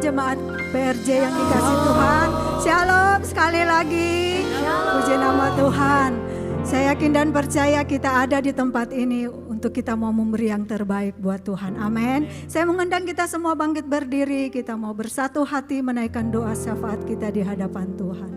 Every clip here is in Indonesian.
jemaat PRJ yang dikasih Tuhan. Shalom sekali lagi. Puji nama Tuhan. Saya yakin dan percaya kita ada di tempat ini untuk kita mau memberi yang terbaik buat Tuhan. Amin. Saya mengundang kita semua bangkit berdiri. Kita mau bersatu hati menaikkan doa syafaat kita di hadapan Tuhan.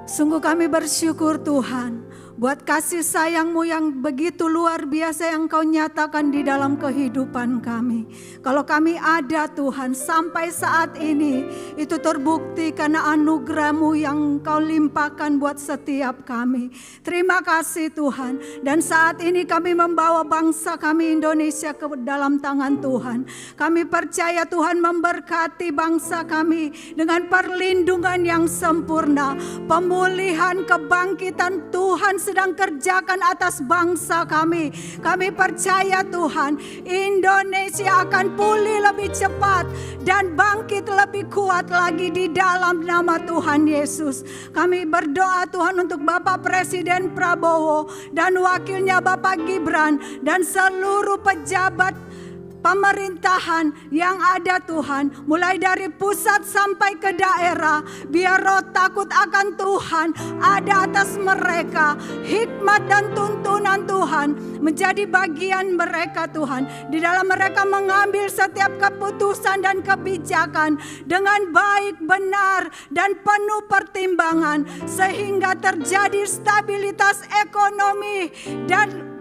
Sungguh kami bersyukur Tuhan buat kasih sayang-Mu yang begitu luar biasa yang Kau nyatakan di dalam kehidupan kami. Kalau kami ada Tuhan sampai saat ini, itu terbukti karena anugerah-Mu yang Kau limpahkan buat setiap kami. Terima kasih Tuhan. Dan saat ini kami membawa bangsa kami Indonesia ke dalam tangan Tuhan. Kami percaya Tuhan memberkati bangsa kami dengan perlindungan yang sempurna. Pemulihan, kebangkitan Tuhan sedang kerjakan atas bangsa kami. Kami percaya Tuhan, Indonesia akan pulih lebih cepat dan bangkit lebih kuat lagi di dalam nama Tuhan Yesus. Kami berdoa Tuhan untuk Bapak Presiden Prabowo dan wakilnya Bapak Gibran dan seluruh pejabat pemerintahan yang ada Tuhan, mulai dari pusat sampai ke daerah, biar roh takut akan Tuhan ada atas mereka. Hikmat dan tuntunan Tuhan menjadi bagian mereka Tuhan. Di dalam mereka mengambil setiap keputusan dan kebijakan dengan baik, benar dan penuh pertimbangan, sehingga terjadi stabilitas ekonomi dan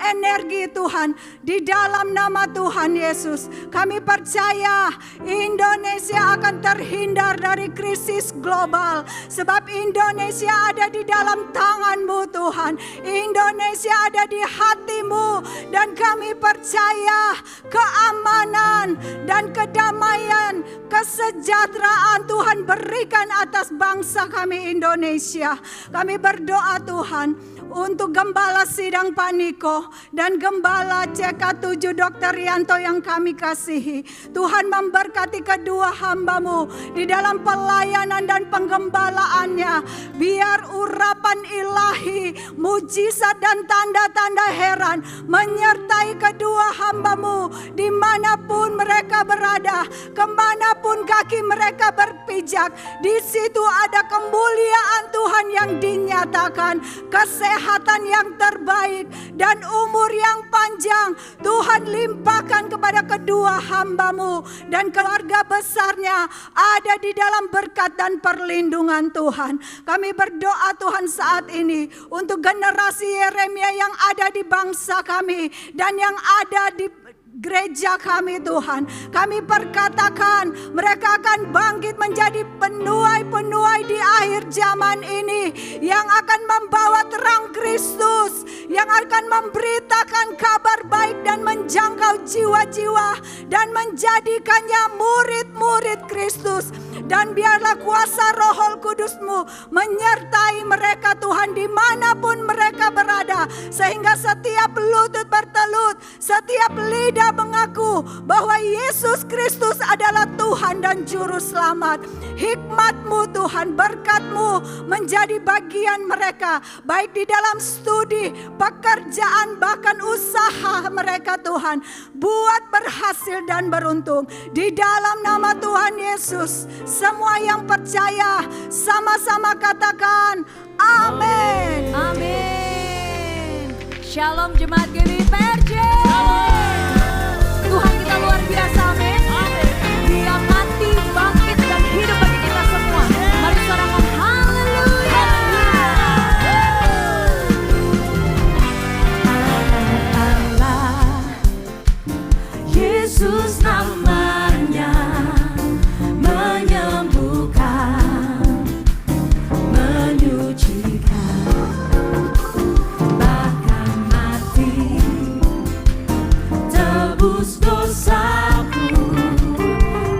energi Tuhan di dalam nama Tuhan Yesus. Kami percaya Indonesia akan terhindar dari krisis global, sebab Indonesia ada di dalam tangan-Mu Tuhan. Indonesia ada di hati-Mu, dan kami percaya keamanan dan kedamaian, kesejahteraan Tuhan berikan atas bangsa kami Indonesia. Kami berdoa Tuhan untuk Gembala Sidang Paniko dan Gembala CK7 Dr. Rianto yang kami kasihi. Tuhan memberkati kedua hamba-Mu di dalam pelayanan dan penggembalaannya. Biar urapan ilahi, mujizat dan tanda-tanda heran menyertai kedua hamba-Mu dimanapun mereka berada, kemanapun kaki mereka berpijak. Di situ ada kemuliaan Tuhan yang dinyatakan, kesehatan yang terbaik dan umur yang panjang Tuhan limpahkan kepada kedua hamba-Mu, dan keluarga besarnya ada di dalam berkat dan perlindungan Tuhan. Kami berdoa Tuhan saat ini untuk generasi Yeremia yang ada di bangsa kami dan yang ada di gereja kami Tuhan. Kami perkatakan mereka akan bangkit menjadi penuai-penuai di akhir zaman ini, yang akan membawa terang Kristus, yang akan memberitakan kabar baik dan menjangkau jiwa-jiwa dan menjadikannya murid-murid Kristus. Dan biarlah kuasa Roh Kudus-Mu menyertai mereka Tuhan dimanapun mereka berada, sehingga setiap lutut bertelut, setiap lidah mengaku bahwa Yesus Kristus adalah Tuhan dan Juru Selamat. Hikmat-Mu Tuhan, berkat-Mu menjadi bagian mereka, baik di dalam studi, pekerjaan, bahkan usaha mereka Tuhan. Buat berhasil dan beruntung di dalam nama Tuhan Yesus. Semua yang percaya sama-sama katakan amin. Amin. Shalom jemaat GBI PRJ. Tuhan kita luar biasa, amin. Dia mati, bangkit dan hidup bagi kita semua. Mari sorakan haleluya. Allah, Yesus namanya menyembuhkan, menyucikan, bahkan mati tebus dosaku.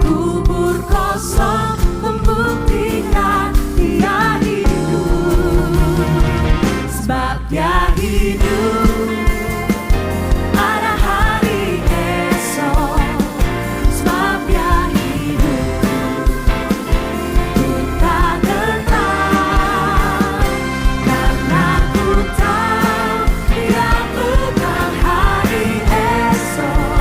Kubur kosong membuktikan Dia hidup, sebab Dia hidup. Ada hari esok, sebab Dia hidup. Ku tak gentar, karena ku tahu Dia bukan hari esok.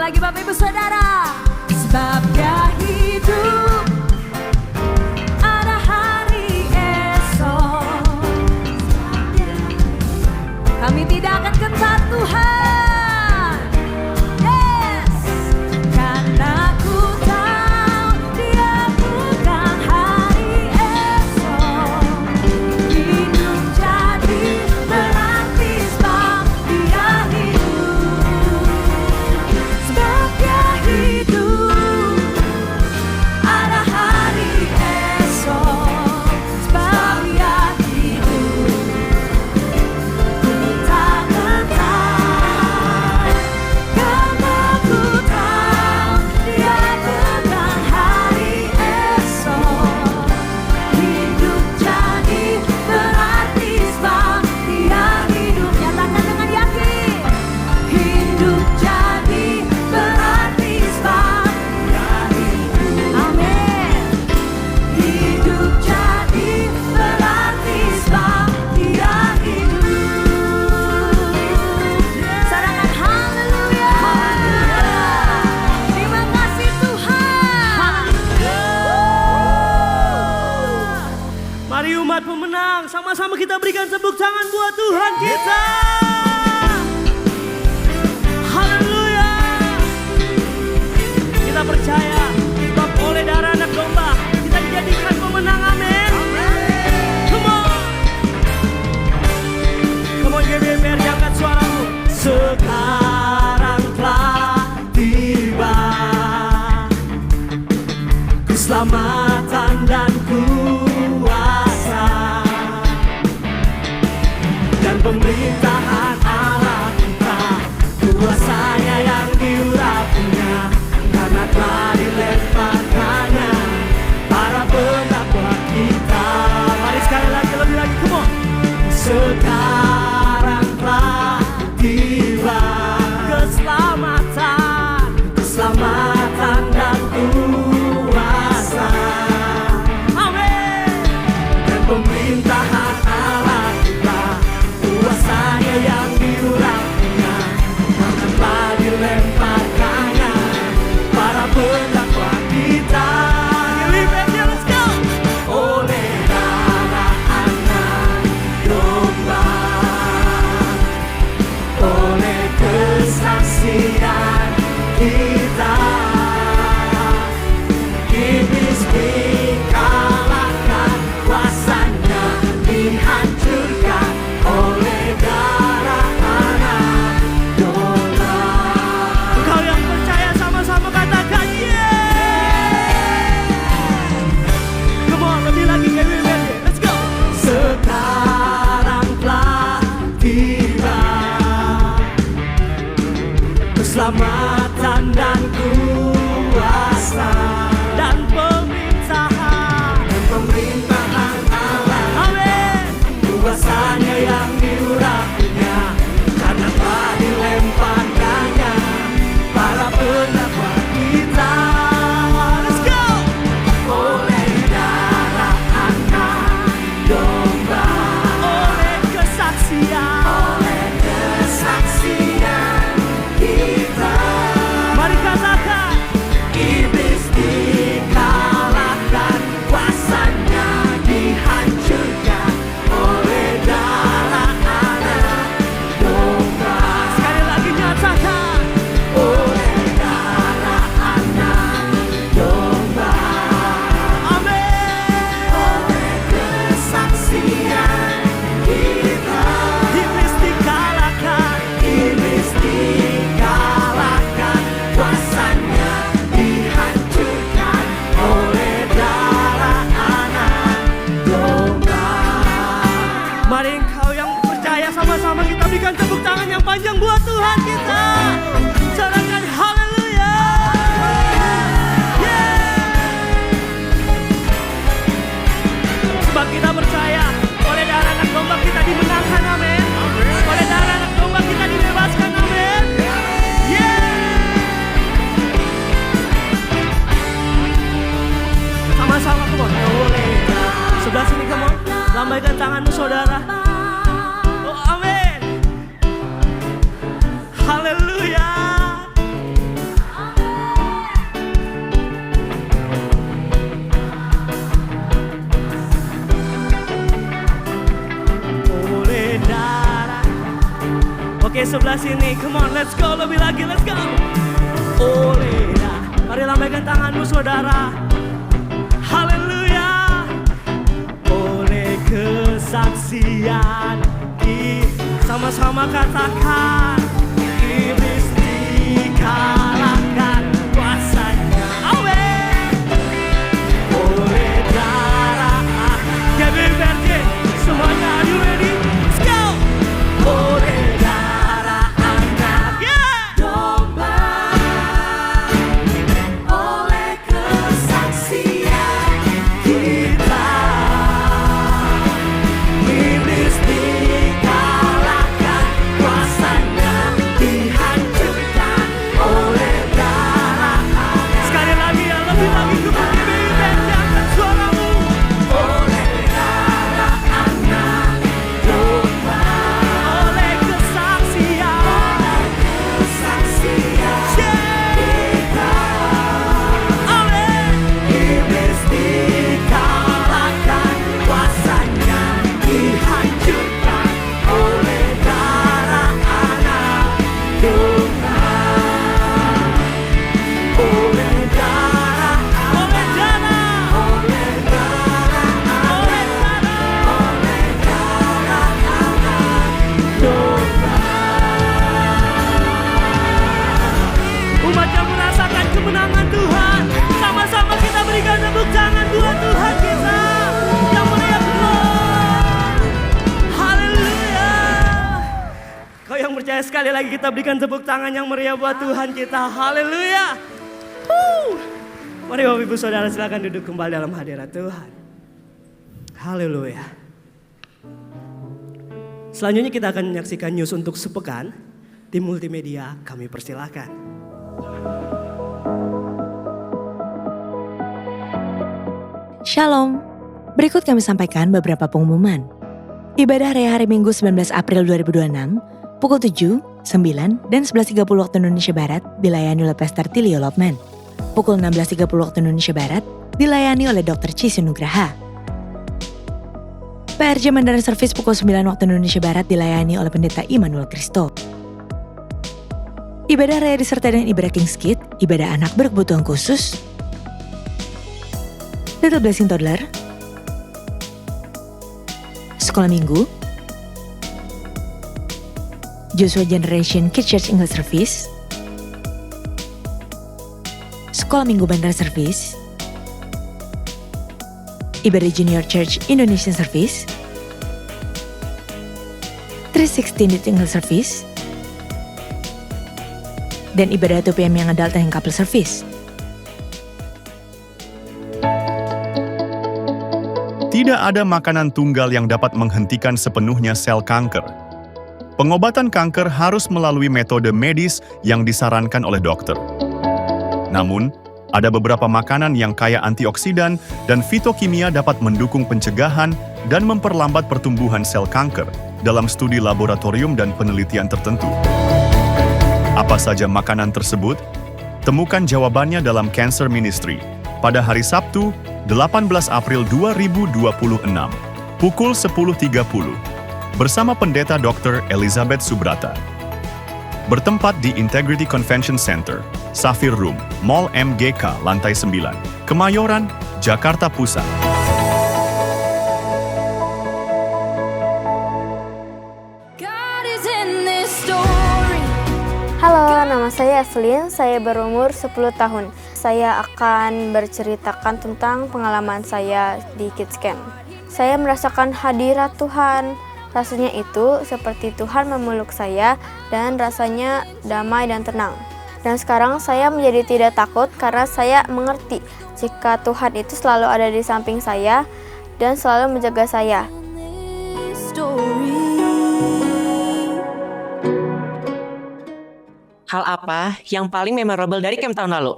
lagi Bapak Ibu Saudara. Sebabnya hidup ada hari esok. Kami tidak akan gentar Tuhan. Yes. Karena ku tahu Dia bukan hari esok. Hidup jadi berarti sebab Dia hidup. Sebab Dia hidup ada hari esok. Sebab Dia hidup. Ku tak gentar karena ku tahu Dia bukan hari esok. Hidup jadi berarti sebab Dia hidup. Nyatakan dengan yakin. Hidup jadi berarti sebab Dia hidup. Amin. Hidup jadi berarti sebab Dia hidup. Sarangan haleluya. Terima kasih Tuhan. Mari umat pemenang, sama-sama kita berikan tepuk tangan buat Tuhan kita. Haleluya. Kita percaya sebab oleh darah anak domba kita dijadikan pemenang. Amin. Come on. Come on GBMR, angkat suaramu. Sekarang telah tiba keselamatan dan kuasa dan pemerintahan Allah kita, kuasanya yang diurapinya, karena telah dilemparkannya para pendakwa kita. Mari sekali lagi, lebih lagi, come on. Sekarang telah tiba keselamatan dan kuasa, amin, dan pemerintahan Allah kita, kuasanya yang diurapinya, karena telah dilemparkannya para pendakwa kita. Let's go. Oleh darah anak domba, oleh kesaksian kita, iblis dikalahkan, kuasanya dihancurkan oleh darah anak domba. Engkau yang percaya sama-sama katakan yeah. Come on, lebih lagi kayak WWD. Let's go. Sekarang telah tiba keselamatan dan kuasa dan pemerintahan Allah, amin, kuasanya yang diurapinya, karena telah dilemparkannya para pendakwa kita. Let's go. Oleh darah anak domba, oleh kesaksian kita. Mari katakan, iblis dikalahkan, kuasanya dihancurkan oleh darah anak domba. Sekali lagi nyatakan, oleh darah anak domba, amin, oleh kesaksian kita. Iblis dikalahkan, kuasanya dihancurkan oleh darah anak domba. Mari engkau yang percaya, sama-sama kita berikan tepuk tangan yang panjang buat Tuhan kita. Sorakan haleluya. Sebab kita percaya oleh darah anak domba kita dimenangkan, amin. Oleh darah anak domba kita dibebaskan, amin. Sama-sama, come on. Boleh. Sebelah sini, come on. Lambaikan tanganmu saudara. Oh, amin. Haleluya. sebelah sini. Come on, let's go, lebih lagi, let's go. Oleh, mari lambaikan tanganmu saudara. Haleluya. Oleh kesaksian sama-sama katakan, iblis dikalahkan kuasanya. Amin. Oleh darah GBBRJ, semuanya are you ready? Let's go. Oleh darah anak Domba, oleh kesaksian kita, iblis dikalahkan, kuasanya dihancurkan oleh darah anak. Sekali lagi ya, lebih lagi kembali BBRJ, angkat suaramu. Oleh darah anak domba, oleh kesaksian kita, amin. Iblis dikalahkan, kuasanya dihancurkan oleh darah anak domba. Oleh darah, oleh darah, oleh darah, oleh darah anak domba. Umat yang merasakan kemenangan Tuhan, sama-sama kita berikan tepuk tangan buat Tuhan kita yang meriah Tuhan. Haleluya. Kau yang percaya, sekali lagi kita berikan tepuk tangan yang meriah buat Tuhan kita. Haleluya. Mari Bapak Ibu Saudara silakan duduk kembali dalam hadirat Tuhan. Haleluya. Selanjutnya kita akan menyaksikan news untuk sepekan. Tim multimedia kami persilahkan. Shalom, berikut kami sampaikan beberapa pengumuman. Ibadah Raya Hari Minggu 19 April 2026, pukul 7, 9, dan 11.30 waktu Indonesia Barat dilayani oleh Pastor Tilio Lopman. Pukul 16.30 waktu Indonesia Barat dilayani oleh Dr. Cici Nugraha. PRJ Mandarin Service pukul 9 waktu Indonesia Barat dilayani oleh Pendeta Immanuel Kristo. Ibadah Raya disertai dengan ibadah King's Kid, ibadah anak berkebutuhan khusus, Little Blessing Toddler, Sekolah Minggu, Joshua Generation Kids Church English Service, Sekolah Minggu Bandar Service, Ibadah Junior Church Indonesian Service, 316 Youth English Service, dan ibadah 2 PM yang adult dan couple service. Tidak ada makanan tunggal yang dapat menghentikan sepenuhnya sel kanker. Pengobatan kanker harus melalui metode medis yang disarankan oleh dokter. Namun, ada beberapa makanan yang kaya antioksidan dan fitokimia dapat mendukung pencegahan dan memperlambat pertumbuhan sel kanker dalam studi laboratorium dan penelitian tertentu. Apa saja makanan tersebut? Temukan jawabannya dalam Cancer Ministry pada hari Sabtu, 18 April 2026, pukul 10.30, bersama Pendeta Dr. Elizabeth Subrata. Bertempat di Integrity Convention Center, Safir Room, Mall MGK, lantai 9, Kemayoran, Jakarta Pusat. God is in this story. Halo, nama saya Evelyn, saya berumur 10 tahun. Saya akan berceritakan tentang pengalaman saya di Kids Camp. Saya merasakan hadirat Tuhan. Rasanya itu seperti Tuhan memeluk saya dan rasanya damai dan tenang. Dan sekarang saya menjadi tidak takut karena saya mengerti jika Tuhan itu selalu ada di samping saya dan selalu menjaga saya. Hal apa yang paling memorable dari camp tahun lalu?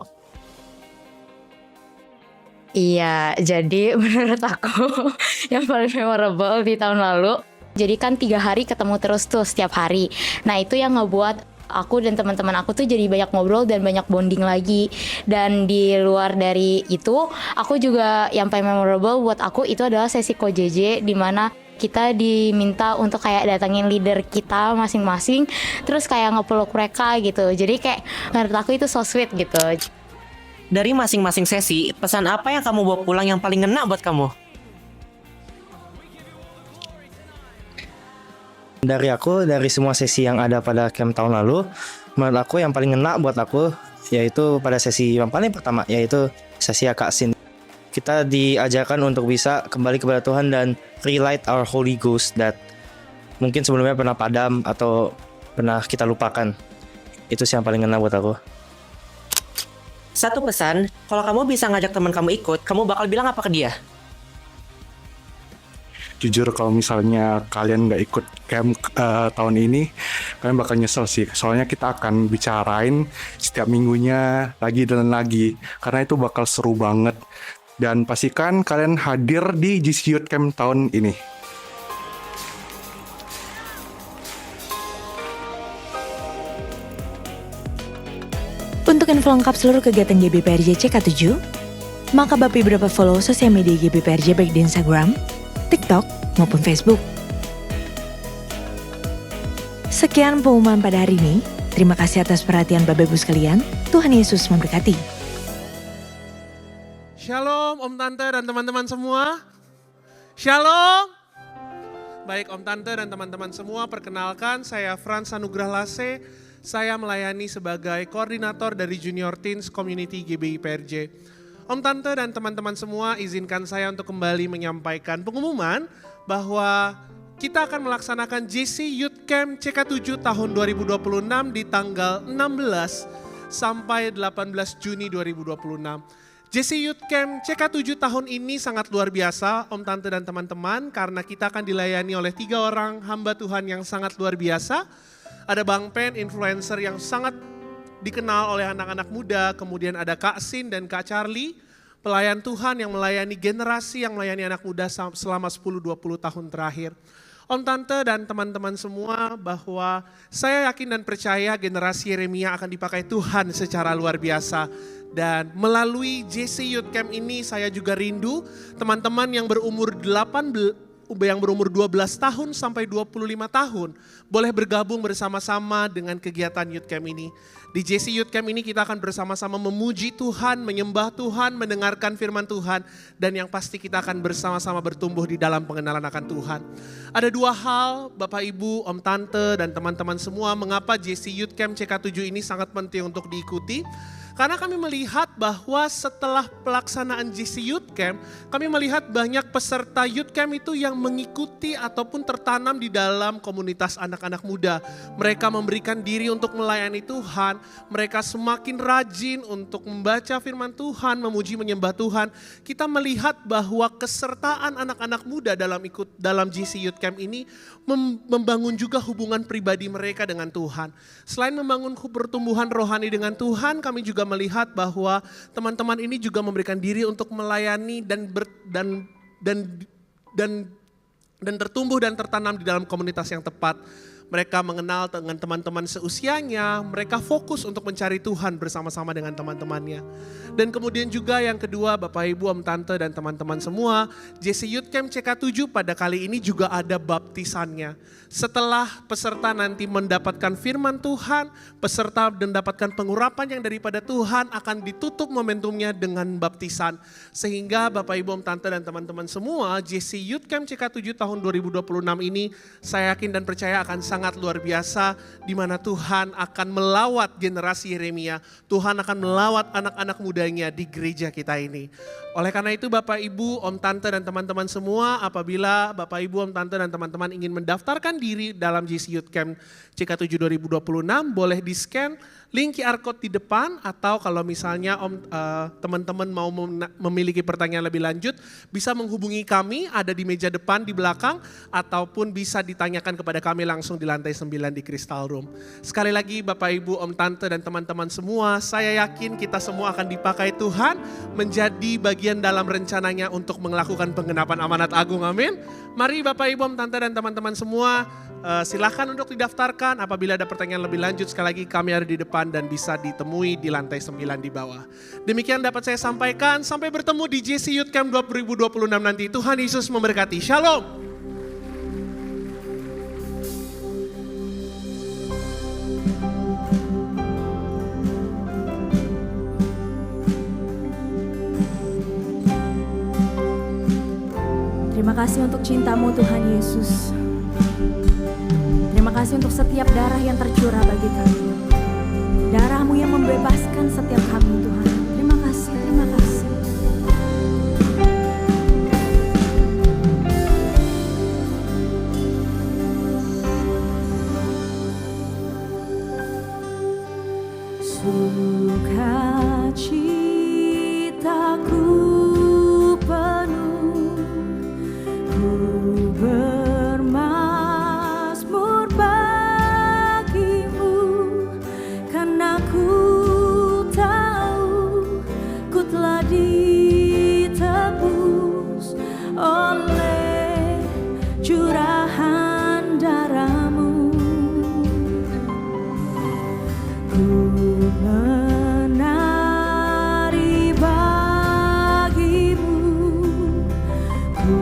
Iya, jadi menurut aku yang paling memorable di tahun lalu, jadi kan 3 hari ketemu terus tuh setiap hari. Nah itu yang ngebuat aku dan teman-teman aku tuh jadi banyak ngobrol dan banyak bonding lagi. Dan di luar dari itu, aku juga yang paling memorable buat aku itu adalah sesi KJJ, di mana kita diminta untuk kayak datangin leader kita masing-masing, terus kayak ngepeluk mereka gitu. Jadi kayak menurut aku itu so sweet gitu. Dari masing-masing sesi, pesan apa yang kamu bawa pulang yang paling ngena buat kamu? Dari semua sesi yang ada pada camp tahun lalu, menurut aku yang paling ngena buat aku yaitu pada sesi yang paling pertama, yaitu sesi Akaksin. Kita diajarkan untuk bisa kembali kepada Tuhan dan relight our Holy Ghost that mungkin sebelumnya pernah padam atau pernah kita lupakan. Itu sih yang paling ngena buat aku. Satu pesan, kalau kamu bisa ngajak teman kamu ikut, kamu bakal bilang apa ke dia? Jujur kalau misalnya kalian nggak ikut camp tahun ini, kalian bakal nyesel sih. Soalnya kita akan bicarain setiap minggunya lagi dan lagi. Karena itu bakal seru banget. Dan pastikan kalian hadir di GC Youth Camp tahun ini. Untuk info lengkap seluruh kegiatan GBPRJ CK7, maka Bapak Ibu dapat follow sosial media GBPRJ baik di Instagram, TikTok, maupun Facebook. Sekian pengumuman pada hari ini. Terima kasih atas perhatian Bapak Ibu sekalian. Tuhan Yesus memberkati. Shalom Om Tante dan teman-teman semua. Shalom. Baik Om Tante dan teman-teman semua, perkenalkan saya Frans Anugrah Lase. Saya melayani sebagai koordinator dari Junior Teens Community GBI PRJ. Om Tante dan teman-teman semua, izinkan saya untuk kembali menyampaikan pengumuman bahwa kita akan melaksanakan JC Youth Camp CK7 tahun 2026 di tanggal 16 sampai 18 Juni 2026. JC Youth Camp CK7 tahun ini sangat luar biasa Om Tante dan teman-teman, karena kita akan dilayani oleh 3 orang hamba Tuhan yang sangat luar biasa. Ada Bang Pen, influencer yang sangat dikenal oleh anak-anak muda, kemudian ada Kak Sin dan Kak Charlie, pelayan Tuhan yang melayani generasi yang melayani anak muda selama 10-20 tahun terakhir. Om Tante dan teman-teman semua, bahwa saya yakin dan percaya generasi Yeremia akan dipakai Tuhan secara luar biasa. Dan melalui JC Youth Camp ini saya juga rindu teman-teman yang berumur 12 tahun sampai 25 tahun boleh bergabung bersama-sama dengan kegiatan Youth Camp ini. Di JC Youth Camp ini kita akan bersama-sama memuji Tuhan, menyembah Tuhan, mendengarkan firman Tuhan, dan yang pasti kita akan bersama-sama bertumbuh di dalam pengenalan akan Tuhan. Ada 2 hal Bapak Ibu, Om Tante dan teman-teman semua, mengapa JC Youth Camp CK7 ini sangat penting untuk diikuti. Karena kami melihat bahwa setelah pelaksanaan JC Youth Camp, kami melihat banyak peserta Youth Camp itu yang mengikuti ataupun tertanam di dalam komunitas anak-anak muda. Mereka memberikan diri untuk melayani Tuhan, mereka semakin rajin untuk membaca firman Tuhan, memuji menyembah Tuhan. Kita melihat bahwa kesertaan anak-anak muda dalam JC Youth Camp ini membangun juga hubungan pribadi mereka dengan Tuhan. Selain membangun pertumbuhan rohani dengan Tuhan, kami juga melihat bahwa teman-teman ini juga memberikan diri untuk melayani dan tertumbuh dan tertanam di dalam komunitas yang tepat. Mereka mengenal dengan teman-teman seusianya, mereka fokus untuk mencari Tuhan bersama-sama dengan teman-temannya. Dan kemudian juga yang kedua, Bapak Ibu, Om Tante dan teman-teman semua, JC Youth Camp CK7 pada kali ini juga ada baptisannya. Setelah peserta nanti mendapatkan firman Tuhan, peserta mendapatkan pengurapan yang daripada Tuhan, akan ditutup momentumnya dengan baptisan. Sehingga Bapak Ibu, Om Tante dan teman-teman semua, JC Youth Camp CK7 tahun 2026 ini saya yakin dan percaya akan sangat luar biasa, di mana Tuhan akan melawat generasi Yeremia, Tuhan akan melawat anak-anak mudanya di gereja kita ini. Oleh karena itu Bapak Ibu, Om Tante dan teman-teman semua, apabila Bapak Ibu, Om Tante dan teman-teman ingin mendaftarkan diri dalam JC Youth Camp CK7 2026, boleh di-scan link QR Code di depan, atau kalau misalnya teman-teman mau memiliki pertanyaan lebih lanjut, bisa menghubungi kami, ada di meja depan di belakang, ataupun bisa ditanyakan kepada kami langsung di lantai 9 di Crystal Room. Sekali lagi Bapak Ibu, Om Tante dan teman-teman semua, saya yakin kita semua akan dipakai Tuhan menjadi bagian dalam rencananya untuk melakukan penggenapan amanat agung, amin. Mari Bapak Ibu, Om Tante dan teman-teman semua, silakan untuk didaftarkan. Apabila ada pertanyaan lebih lanjut, sekali lagi kami ada di depan dan bisa ditemui di lantai 9 di bawah. Demikian dapat saya sampaikan, sampai bertemu di JC Youth Camp 2026 nanti. Tuhan Yesus memberkati, shalom. Terima kasih untuk cinta-Mu Tuhan Yesus. Terima kasih untuk setiap darah yang tercurah bagi kami. Darah-Mu yang membebaskan setiap kami Tuhan. Terima kasih, terima kasih. Sukacitaku penuh, ku bermazmur bagimu, karena ku tahu ku telah ditebus oleh curahan darah-Mu. Ku menari bagimu, ku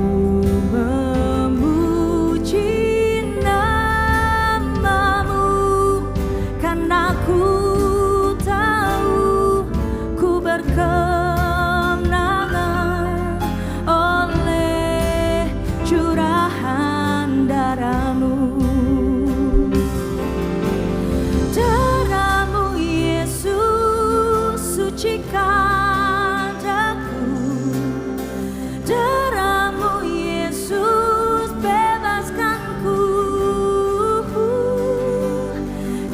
memuji nama-Mu, karena ku tahu ku berkemenangan oleh curahan darah-Mu. Darah-Mu Yesus sucikan aku, darah-Mu Yesus bebaskanku,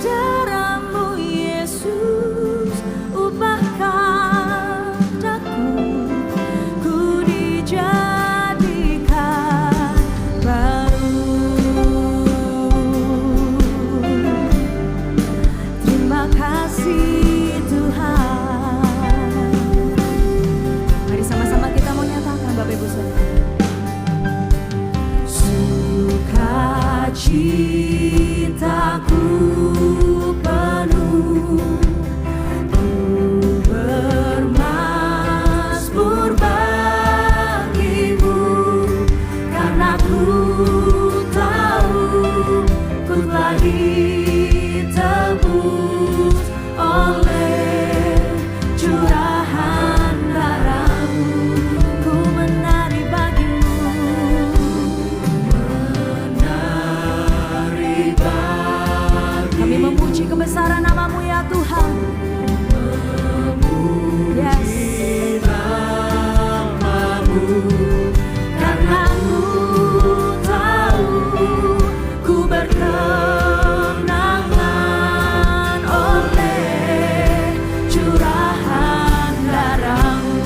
darah-Mu Yesus ubahkan aku, ku dijadikan baru. Terima kasih Tuhan. Mari sama-sama kita mau nyatakan Bapak Ibu Saudara. Sukacitaku penuh, ku bermazmur bagimu, karena ku tahu ku telah ditebus oleh curahan darah-Mu. Ku menari bagimu, menari bagimu. Kami memuji kebesaran nama-Mu ya Tuhan. Yes. Nama-Mu, karena ku tahu ku berkemenangan oleh curahan darah-Mu.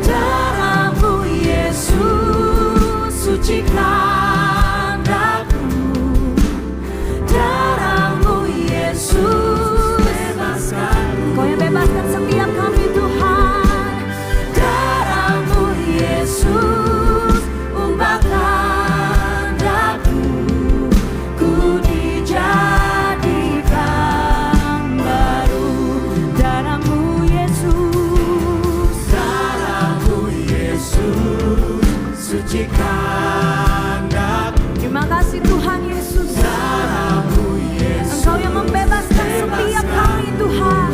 Darah-Mu Yesus sucikan aku, darah-Mu Yesus bebaskan. Kau yang bebaskan setiap kami Tuhan. Darah-Mu Yesus ubahkan aku, ku dijadikan baru. Darah-Mu Yesus, darah-Mu Yesus sucikan aku. Terima kasih Tuhan Yesus. Darah-Mu Yesus, Engkau yang membebaskan setiap kami Tuhan.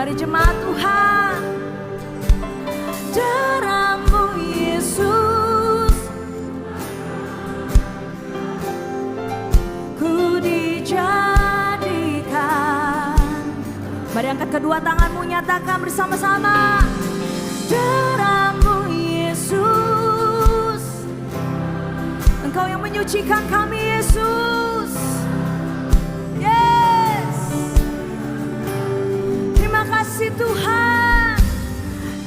Mari jemaat Tuhan, darah-Mu Yesus, ku dijadikan. Mari angkat kedua tanganmu, nyatakan bersama-sama. Darah-Mu Yesus, Engkau yang menyucikan kami Yesus. Yes. Terima kasih Tuhan.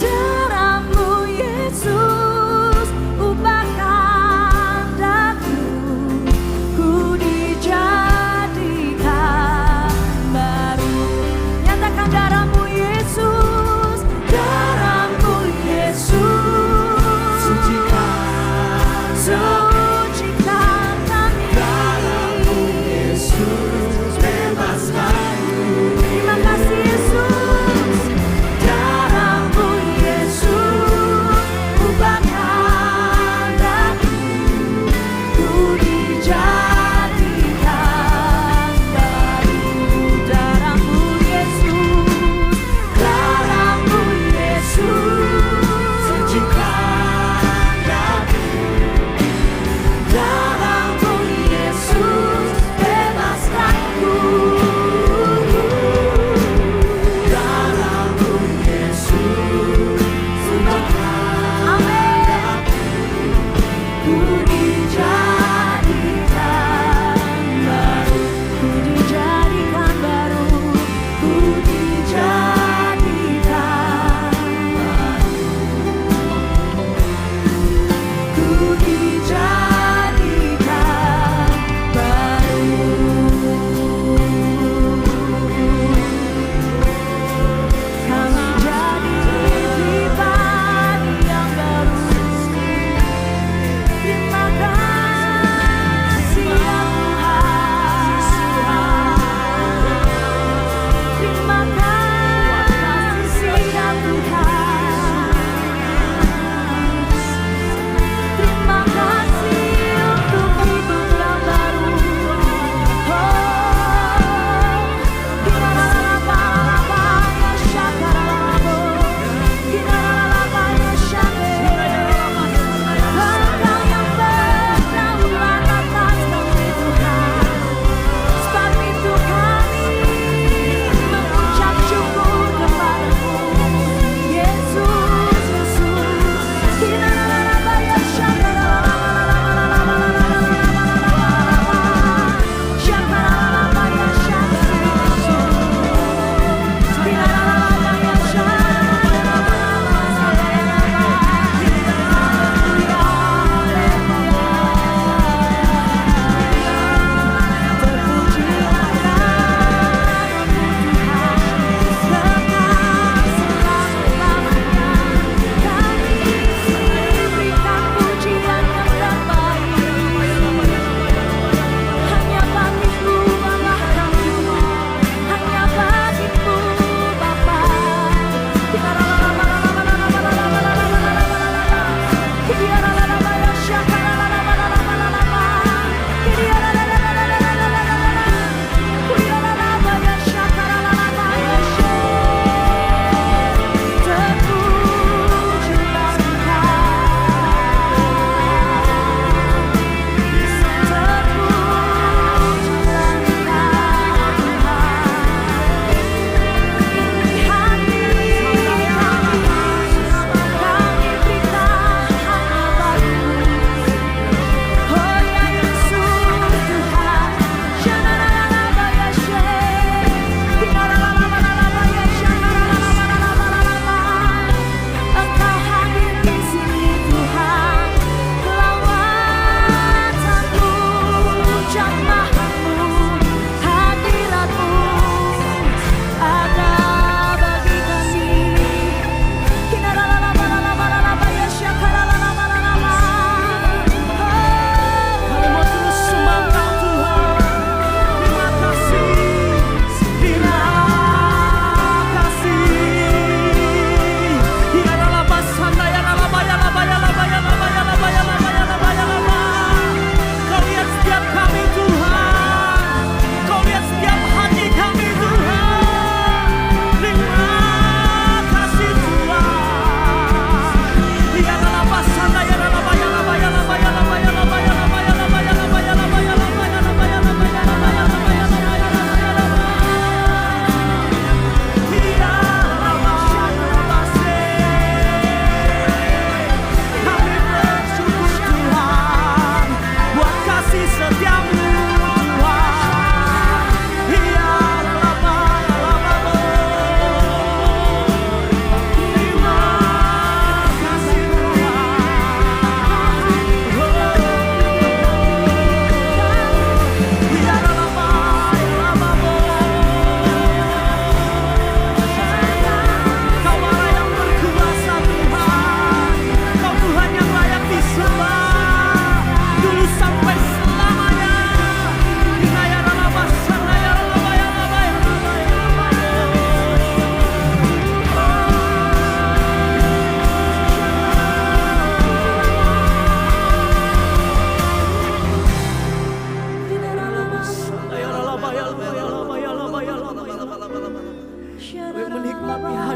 Darah-Mu Yesus, ubahkan daku, ku dijadikan baru. Nyatakan darah-Mu Yesus, darah-Mu Yesus, sucikan kami.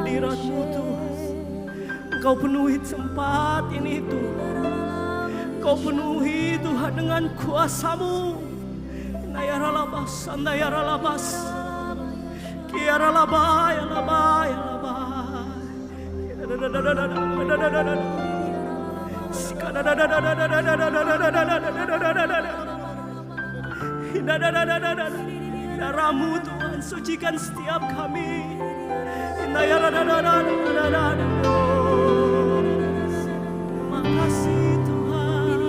hadirat-Mu Tuhan. Engkau penuhi tempat ini Tuhan. Engkau penuhi Tuhan dengan kuasa-Mu. Nayaralabas, nayaralabas. Kiaralabaya, labaya, labaya. Darah-Mu Tuhan sucikan setiap kami. Terima kasih Tuhan.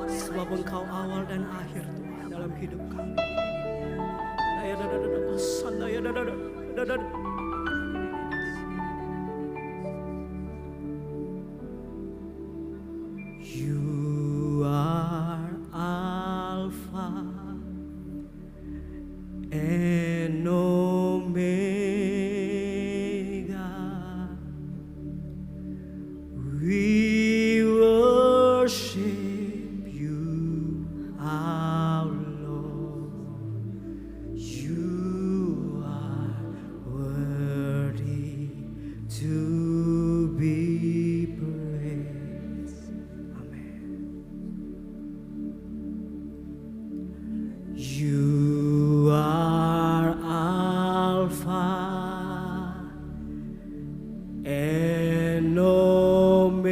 Sebab Engkau awal dan akhir Tuhan dalam hidup kami. You are Alpha and Omega. We worship you, our Lord. You are worthy to be praised. Amen. You are Alpha and Omega.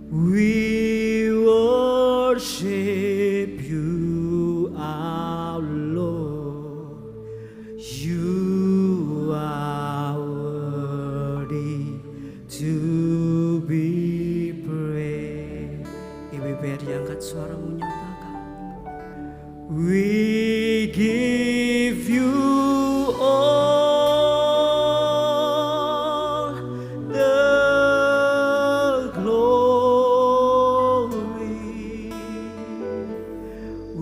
We worship you, our Lord. You are worthy to be praised. IBPR diangkat suaramu nyatakan. We give you all the glory.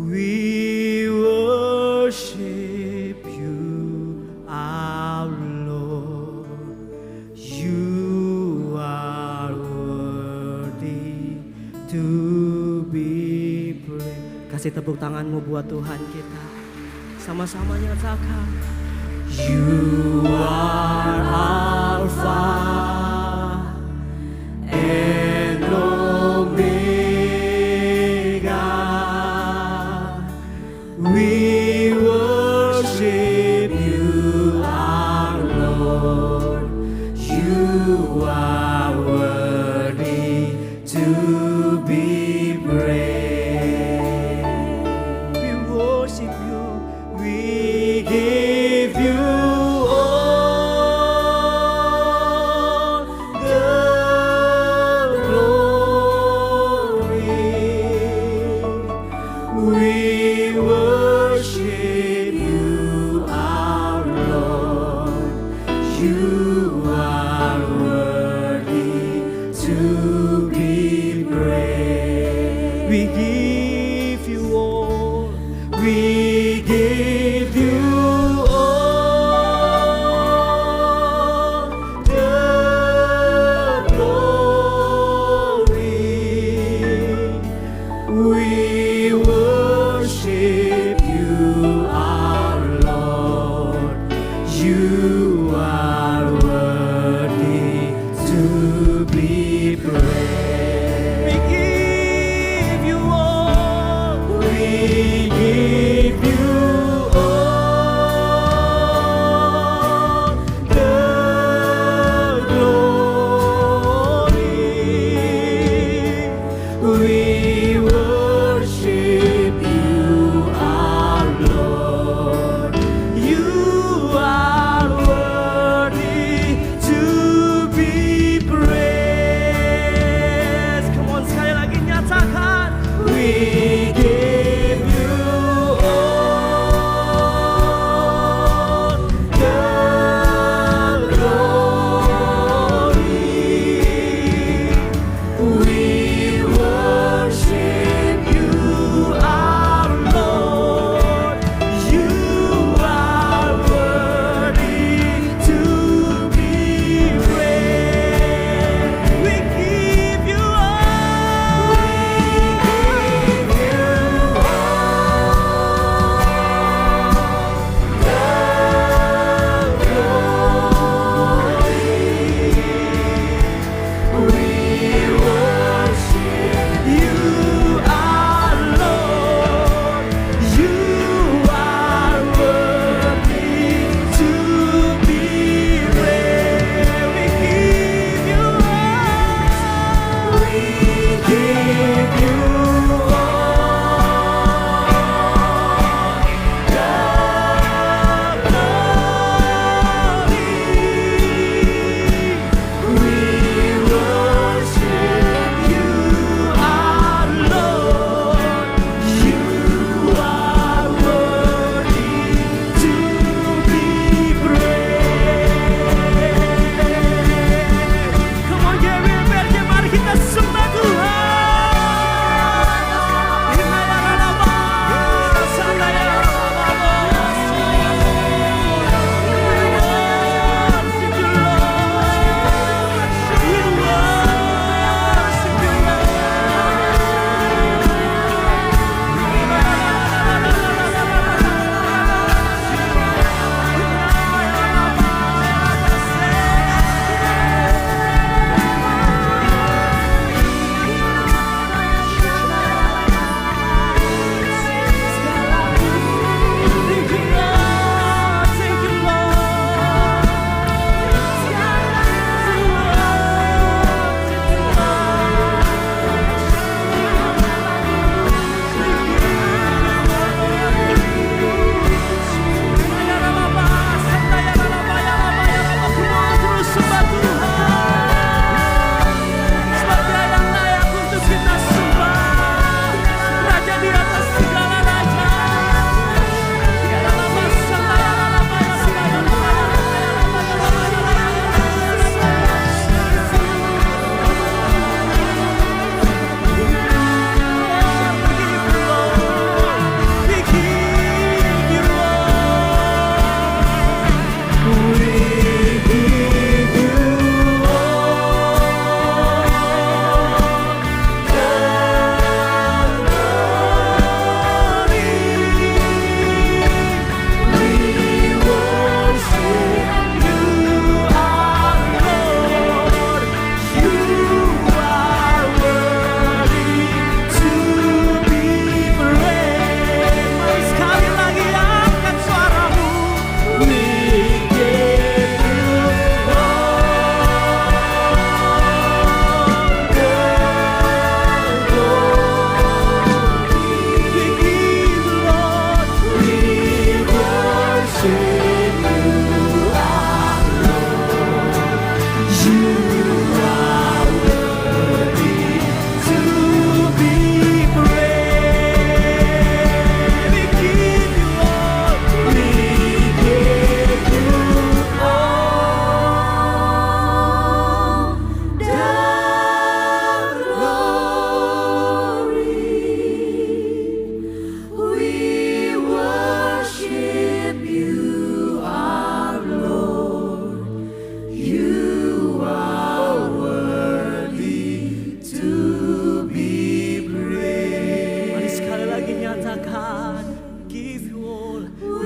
We worship you, our Lord. You are worthy to be praised. Kasih tepuk tanganmu buat Tuhan kita. Sama-sama nyatakan. You are Alpha and Omega. We worship you, our Lord. You are worthy to be praised. We worship you. We give you all the glory. We worship you, our Lord. You are worthy to be praised. We give you all. We give you all the glory. We worship you, our Lord. You are worthy to be praised. We give you all. We give you all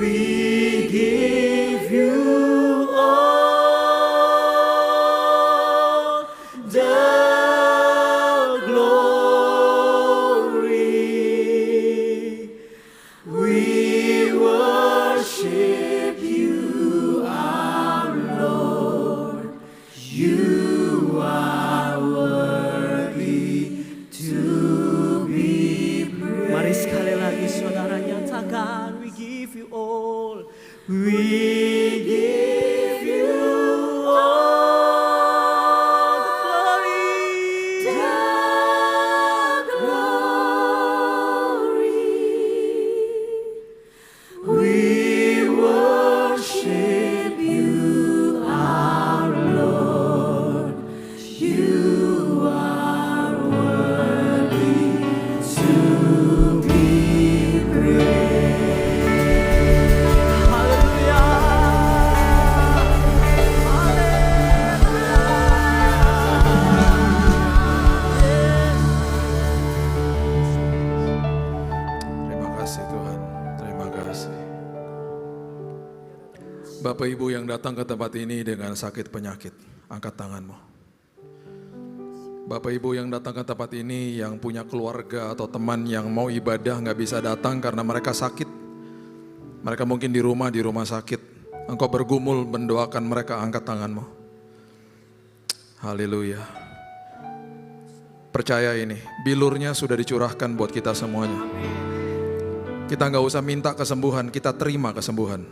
We give you all the glory. We worship you, our Lord. You are worthy to be praised. Mari sekali lagi saudara nyatakan, we give you all. We give you all the glory. We worship you, our Lord. You are worthy to be praised. Terima kasih Tuhan, terima kasih. Bapak Ibu yang datang ke tempat ini dengan sakit penyakit, angkat tanganmu. Bapak Ibu yang datang ke tempat ini yang punya keluarga atau teman yang mau ibadah nggak bisa datang karena mereka sakit. Mereka mungkin di rumah sakit. Engkau bergumul mendoakan mereka, angkat tanganmu. Haleluya. Percaya ini, bilurnya sudah dicurahkan buat kita semuanya. Kita nggak usah minta kesembuhan, kita terima kesembuhan.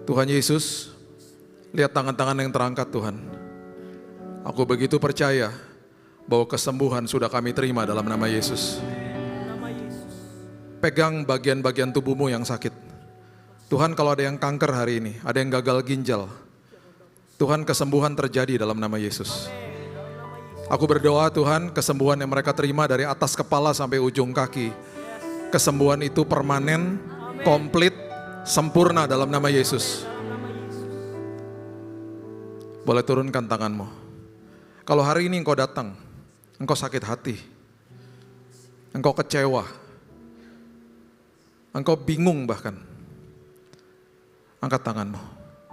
Tuhan Yesus, lihat tangan-tangan yang terangkat Tuhan. Aku begitu percaya bahwa kesembuhan sudah kami terima dalam nama Yesus. Pegang bagian-bagian tubuhmu yang sakit. Tuhan, kalau ada yang kanker hari ini, ada yang gagal ginjal, Tuhan, kesembuhan terjadi dalam nama Yesus. Aku berdoa Tuhan, kesembuhan yang mereka terima dari atas kepala sampai ujung kaki, kesembuhan itu permanen, komplit, sempurna dalam nama Yesus. Boleh turunkan tanganmu. Kalau hari ini engkau datang, engkau sakit hati, engkau kecewa, engkau bingung bahkan, angkat tanganmu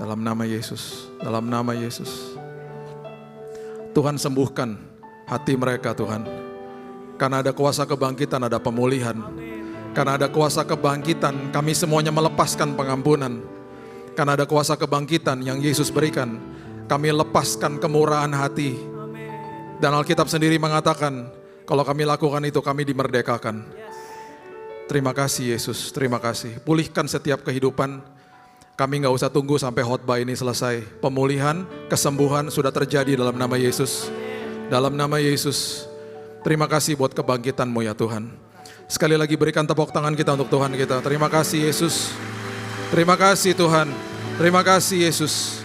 dalam nama Yesus, dalam nama Yesus. Tuhan sembuhkan hati mereka Tuhan. Karena ada kuasa kebangkitan, ada pemulihan. Karena ada kuasa kebangkitan, kami semuanya melepaskan pengampunan. Karena ada kuasa kebangkitan yang Yesus berikan, kami lepaskan kemurahan hati. Dan Alkitab sendiri mengatakan, kalau kami lakukan itu, kami dimerdekakan. Terima kasih Yesus, terima kasih. Pulihkan setiap kehidupan. Kami gak usah tunggu sampai khotbah ini selesai. Pemulihan, kesembuhan sudah terjadi dalam nama Yesus. Dalam nama Yesus. Terima kasih buat kebangkitan-Mu ya Tuhan. Sekali lagi berikan tepuk tangan kita untuk Tuhan kita. Terima kasih Yesus. Terima kasih Tuhan. Terima kasih Yesus.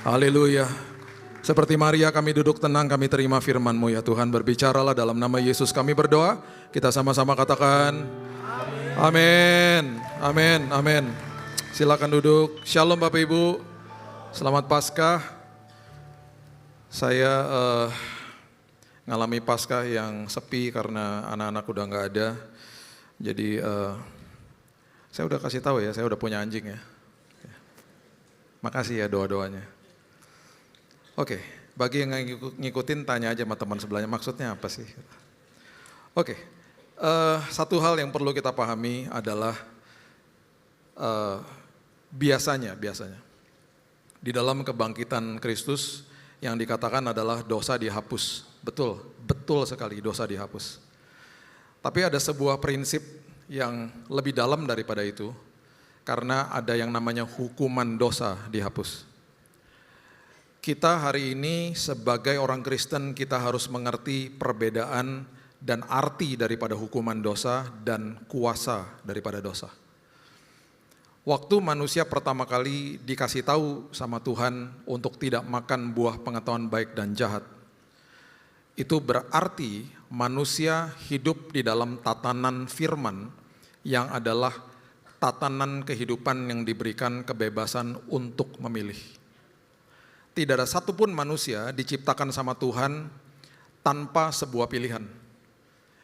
Haleluya. Seperti Maria kami duduk tenang, kami terima firman-Mu ya Tuhan. Berbicaralah dalam nama Yesus kami berdoa. Kita sama-sama katakan amin. Amin. Amin. Silakan duduk. Shalom Bapak Ibu. Selamat Paskah. Saya ngalami Paskah yang sepi karena anak-anak udah nggak ada. Jadi saya udah kasih tahu ya, saya udah punya anjing ya. Makasih ya doa-doanya. Oke, bagi yang ngikutin tanya aja sama teman sebelahnya, maksudnya apa sih? Oke, satu hal yang perlu kita pahami adalah biasanya di dalam kebangkitan Kristus yang dikatakan adalah dosa dihapus. Betul sekali dosa dihapus. Tapi ada sebuah prinsip yang lebih dalam daripada itu, karena ada yang namanya hukuman dosa dihapus. Kita hari ini sebagai orang Kristen, kita harus mengerti perbedaan dan arti daripada hukuman dosa dan kuasa daripada dosa. Waktu manusia pertama kali dikasih tahu sama Tuhan untuk tidak makan buah pengetahuan baik dan jahat, itu berarti manusia hidup di dalam tatanan firman yang adalah tatanan kehidupan yang diberikan kebebasan untuk memilih. Tidak ada satupun manusia diciptakan sama Tuhan tanpa sebuah pilihan.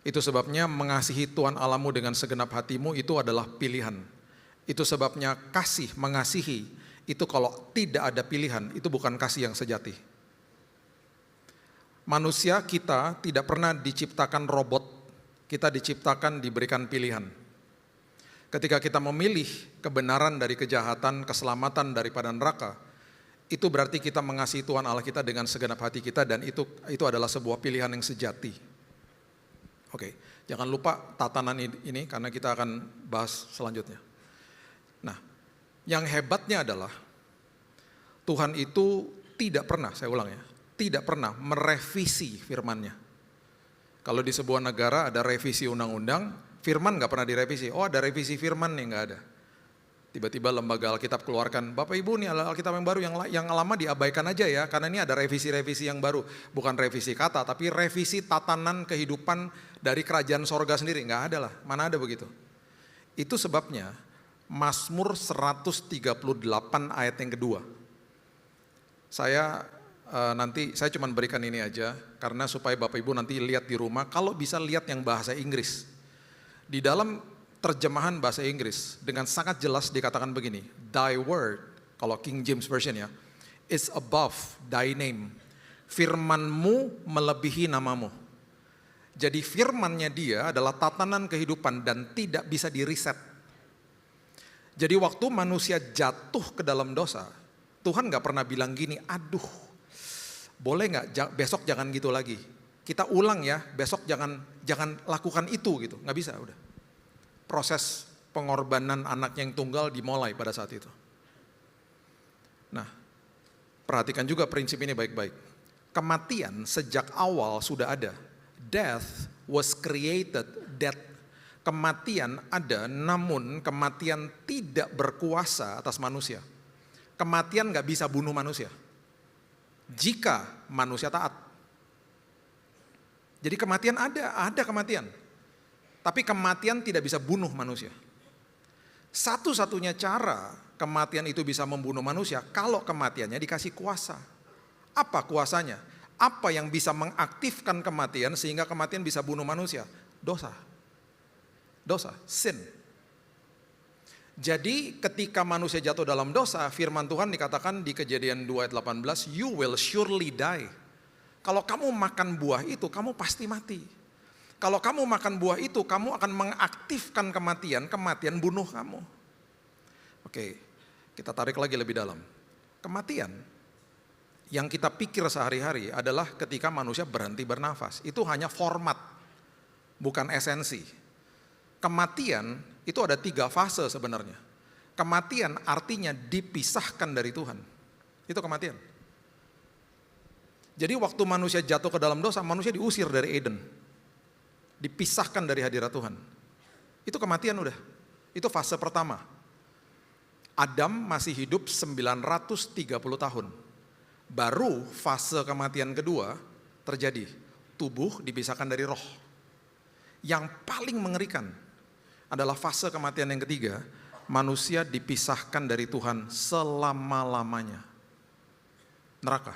Itu sebabnya mengasihi Tuhan Allahmu dengan segenap hatimu itu adalah pilihan. Itu sebabnya kasih, mengasihi, itu kalau tidak ada pilihan, itu bukan kasih yang sejati. Manusia kita tidak pernah diciptakan robot, kita diciptakan diberikan pilihan. Ketika kita memilih kebenaran dari kejahatan, keselamatan daripada neraka, itu berarti kita mengasihi Tuhan Allah kita dengan segenap hati kita, dan itu adalah sebuah pilihan yang sejati. Oke, jangan lupa tatanan ini karena kita akan bahas selanjutnya. Nah, yang hebatnya adalah Tuhan itu tidak pernah, saya ulang ya, tidak pernah merevisi firman-Nya. Kalau di sebuah negara ada revisi undang-undang, firman nggak pernah direvisi. Oh, ada revisi firman nih, nggak ada. Tiba-tiba lembaga Alkitab keluarkan, Bapak Ibu nih Alkitab yang baru, yang lama diabaikan aja ya, karena ini ada revisi-revisi yang baru. Bukan revisi kata, tapi revisi tatanan kehidupan dari kerajaan sorga sendiri. Nggak ada lah, mana ada begitu. Itu sebabnya Mazmur 138 ayat yang kedua. Saya cuma berikan ini aja, karena supaya Bapak Ibu nanti lihat di rumah, kalau bisa lihat yang bahasa Inggris. Di dalam terjemahan bahasa Inggris dengan sangat jelas dikatakan begini, thy word, kalau King James Version ya, is above thy name. Firman-Mu melebihi namamu. Jadi firman-Nya Dia adalah tatanan kehidupan dan tidak bisa diriset. Jadi waktu manusia jatuh ke dalam dosa, Tuhan gak pernah bilang gini, aduh boleh gak besok jangan gitu lagi. Kita ulang ya, besok jangan lakukan itu gitu, gak bisa udah. Proses pengorbanan anaknya yang tunggal dimulai pada saat itu. Nah, perhatikan juga prinsip ini baik-baik. Kematian sejak awal sudah ada. Death was created, kematian ada, namun kematian tidak berkuasa atas manusia. Kematian gak bisa bunuh manusia jika manusia taat. Jadi kematian ada kematian. Tapi kematian tidak bisa bunuh manusia. Satu-satunya cara kematian itu bisa membunuh manusia kalau kematiannya dikasih kuasa. Apa kuasanya? Apa yang bisa mengaktifkan kematian sehingga kematian bisa bunuh manusia? Dosa, sin. Jadi ketika manusia jatuh dalam dosa, firman Tuhan dikatakan di Kejadian 2 ayat 18, you will surely die. Kalau kamu makan buah itu, kamu pasti mati. Kalau kamu makan buah itu, kamu akan mengaktifkan kematian bunuh kamu. Oke, kita tarik lagi lebih dalam. Kematian yang kita pikir sehari-hari adalah ketika manusia berhenti bernafas. Itu hanya format, bukan esensi. Kematian itu ada 3 fase sebenarnya. Kematian artinya dipisahkan dari Tuhan. Itu kematian. Jadi waktu manusia jatuh ke dalam dosa, manusia diusir dari Eden. Dipisahkan dari hadirat Tuhan. Itu kematian udah. Itu fase pertama. Adam masih hidup 930 tahun. Baru fase kematian kedua terjadi. Tubuh dipisahkan dari roh. Yang paling mengerikan adalah fase kematian yang ketiga. Manusia dipisahkan dari Tuhan selama-lamanya. Neraka.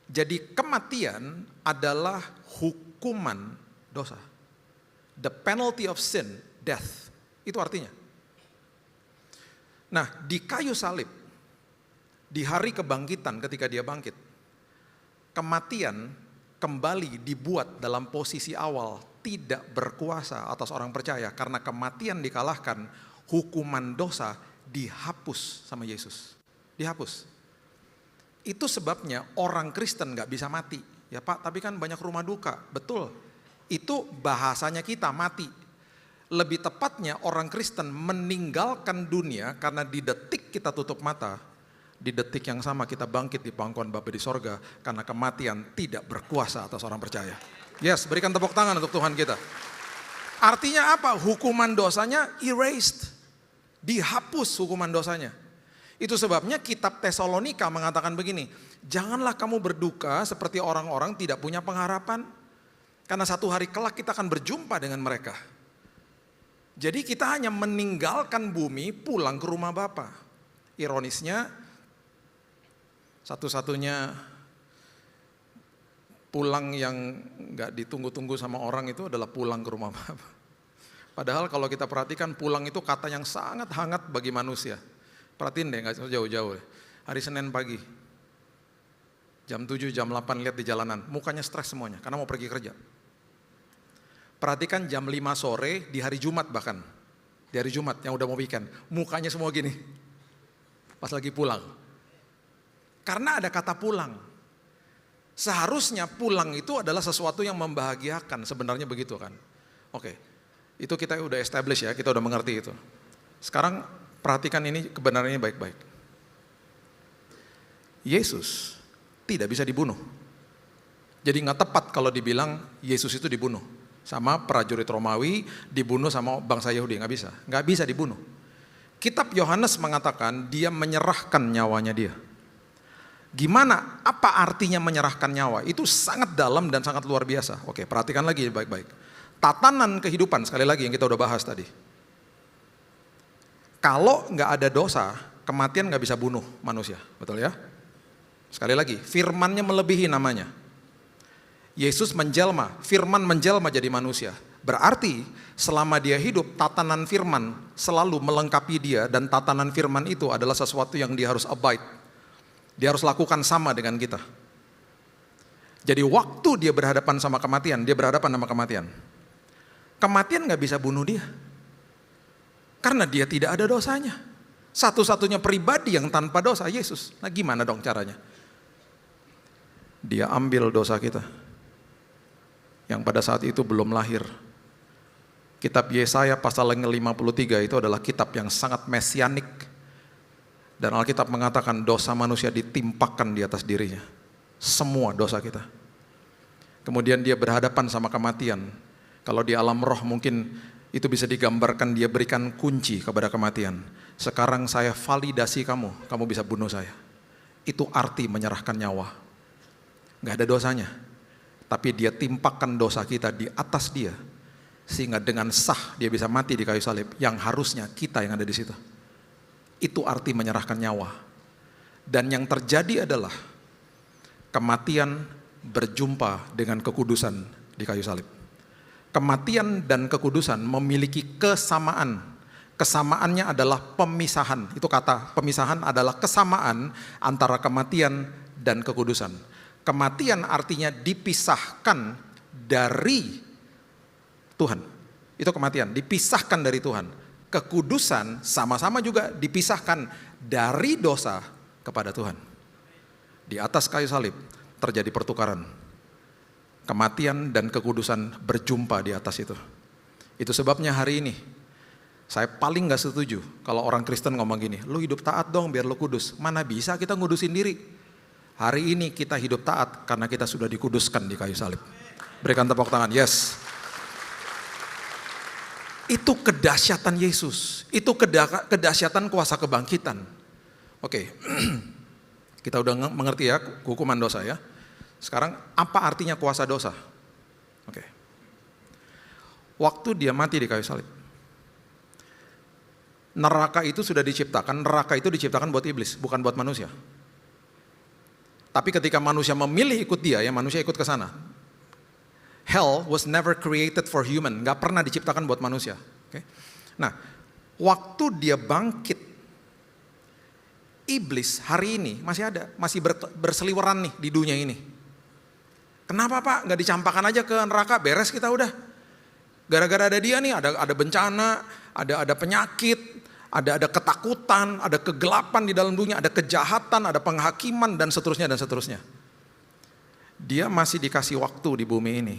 Jadi kematian adalah hukuman dosa. The penalty of sin, death. Itu artinya. Nah, di kayu salib, di hari kebangkitan ketika dia bangkit, kematian kembali dibuat dalam posisi awal, tidak berkuasa atas orang percaya. Karena kematian dikalahkan, hukuman dosa dihapus sama Yesus. Dihapus. Itu sebabnya orang Kristen gak bisa mati. Ya Pak, tapi kan banyak rumah duka. Betul, itu bahasanya kita mati. Lebih tepatnya orang Kristen meninggalkan dunia karena di detik kita tutup mata, di detik yang sama kita bangkit di pangkuan Bapa di sorga karena kematian tidak berkuasa atas orang percaya. Yes, berikan tepuk tangan untuk Tuhan kita. Artinya apa? Hukuman dosanya erased. Dihapus hukuman dosanya. Itu sebabnya kitab Tesalonika mengatakan begini, janganlah kamu berduka seperti orang-orang tidak punya pengharapan. Karena satu hari kelak kita akan berjumpa dengan mereka. Jadi kita hanya meninggalkan bumi pulang ke rumah Bapa. Ironisnya, satu-satunya pulang yang nggak ditunggu-tunggu sama orang itu adalah pulang ke rumah Bapa. Padahal kalau kita perhatikan pulang itu kata yang sangat hangat bagi manusia. Perhatiin deh, nggak jauh-jauh. Hari Senin pagi, jam 7, jam 8 lihat di jalanan, mukanya stres semuanya karena mau pergi kerja. Perhatikan jam 5 sore di hari Jumat bahkan, di hari Jumat yang udah mau weekend, mukanya semua gini, pas lagi pulang. Karena ada kata pulang. Seharusnya pulang itu adalah sesuatu yang membahagiakan, sebenarnya begitu kan. Oke, itu kita udah establish ya, kita udah mengerti itu. Sekarang perhatikan ini kebenarannya baik-baik. Yesus tidak bisa dibunuh. Jadi nggak tepat kalau dibilang Yesus itu dibunuh. Sama prajurit Romawi dibunuh sama bangsa Yahudi, nggak bisa dibunuh. Kitab Yohanes mengatakan dia menyerahkan nyawanya dia. Gimana? Apa artinya menyerahkan nyawa? Itu sangat dalam dan sangat luar biasa. Oke, perhatikan lagi baik-baik. Tatanan kehidupan, sekali lagi yang kita udah bahas tadi. Kalau nggak ada dosa, kematian nggak bisa bunuh manusia, betul ya? Sekali lagi, firman-Nya melebihi namanya. Yesus menjelma, firman menjelma jadi manusia. Berarti selama dia hidup, tatanan firman selalu melengkapi dia, dan tatanan firman itu adalah sesuatu yang dia harus abide. Dia harus lakukan sama dengan kita. Jadi waktu dia berhadapan sama kematian, dia berhadapan sama kematian. Kematian gak bisa bunuh dia. Karena dia tidak ada dosanya. Satu-satunya pribadi yang tanpa dosa, Yesus. Nah gimana dong caranya? Dia ambil dosa kita. Yang pada saat itu belum lahir. Kitab Yesaya pasal 53 itu adalah kitab yang sangat mesianik. Dan Alkitab mengatakan dosa manusia ditimpakan di atas dirinya. Semua dosa kita. Kemudian dia berhadapan sama kematian. Kalau di alam roh mungkin itu bisa digambarkan dia berikan kunci kepada kematian. Sekarang saya validasi kamu bisa bunuh saya. Itu arti menyerahkan nyawa. Gak ada dosanya. Tapi dia timpakan dosa kita di atas dia. Sehingga dengan sah dia bisa mati di kayu salib. Yang harusnya kita yang ada di situ. Itu arti menyerahkan nyawa. Dan yang terjadi adalah kematian berjumpa dengan kekudusan di kayu salib. Kematian dan kekudusan memiliki kesamaan. Kesamaannya adalah pemisahan. Itu kata pemisahan adalah kesamaan antara kematian dan kekudusan. Kematian artinya dipisahkan dari Tuhan. Itu kematian, dipisahkan dari Tuhan. Kekudusan sama-sama juga dipisahkan dari dosa kepada Tuhan. Di atas kayu salib terjadi pertukaran. Kematian dan kekudusan berjumpa di atas itu. Itu sebabnya hari ini saya paling gak setuju kalau orang Kristen ngomong gini, lu hidup taat dong biar lu kudus. Mana bisa kita ngudusin diri. Hari ini kita hidup taat karena kita sudah dikuduskan di kayu salib. Berikan tepuk tangan, yes. Itu kedahsyatan Yesus. Itu kedahsyatan kuasa kebangkitan. Oke, kita udah mengerti ya hukuman dosa ya. Sekarang apa artinya kuasa dosa? Oke. Waktu dia mati di kayu salib. Neraka itu sudah diciptakan, neraka itu diciptakan buat iblis, bukan buat manusia. Tapi ketika manusia memilih ikut dia, ya manusia ikut ke sana. Hell was never created for human, gak pernah diciptakan buat manusia. Okay? Nah, waktu dia bangkit, iblis hari ini masih ada, masih berseliweran nih di dunia ini. Kenapa Pak? Gak dicampakkan aja ke neraka, beres kita udah. Gara-gara ada dia nih, ada bencana, ada penyakit, ada ketakutan, ada kegelapan di dalam dunia, ada kejahatan, ada penghakiman, dan seterusnya, dan seterusnya. Dia masih dikasih waktu di bumi ini,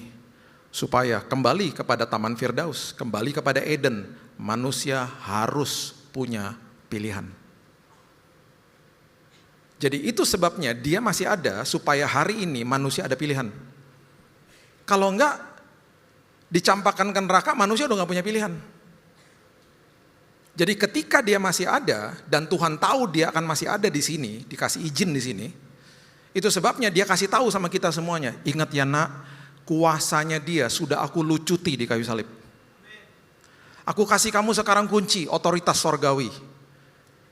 supaya kembali kepada Taman Firdaus, kembali kepada Eden. Manusia harus punya pilihan. Jadi itu sebabnya dia masih ada, supaya hari ini manusia ada pilihan. Kalau enggak, dicampakkan ke neraka, manusia udah gak punya pilihan. Jadi ketika dia masih ada dan Tuhan tahu dia akan masih ada di sini, dikasih izin di sini, itu sebabnya dia kasih tahu sama kita semuanya, ingat ya nak, kuasanya dia sudah aku lucuti di kayu salib. Aku kasih kamu sekarang kunci otoritas sorgawi.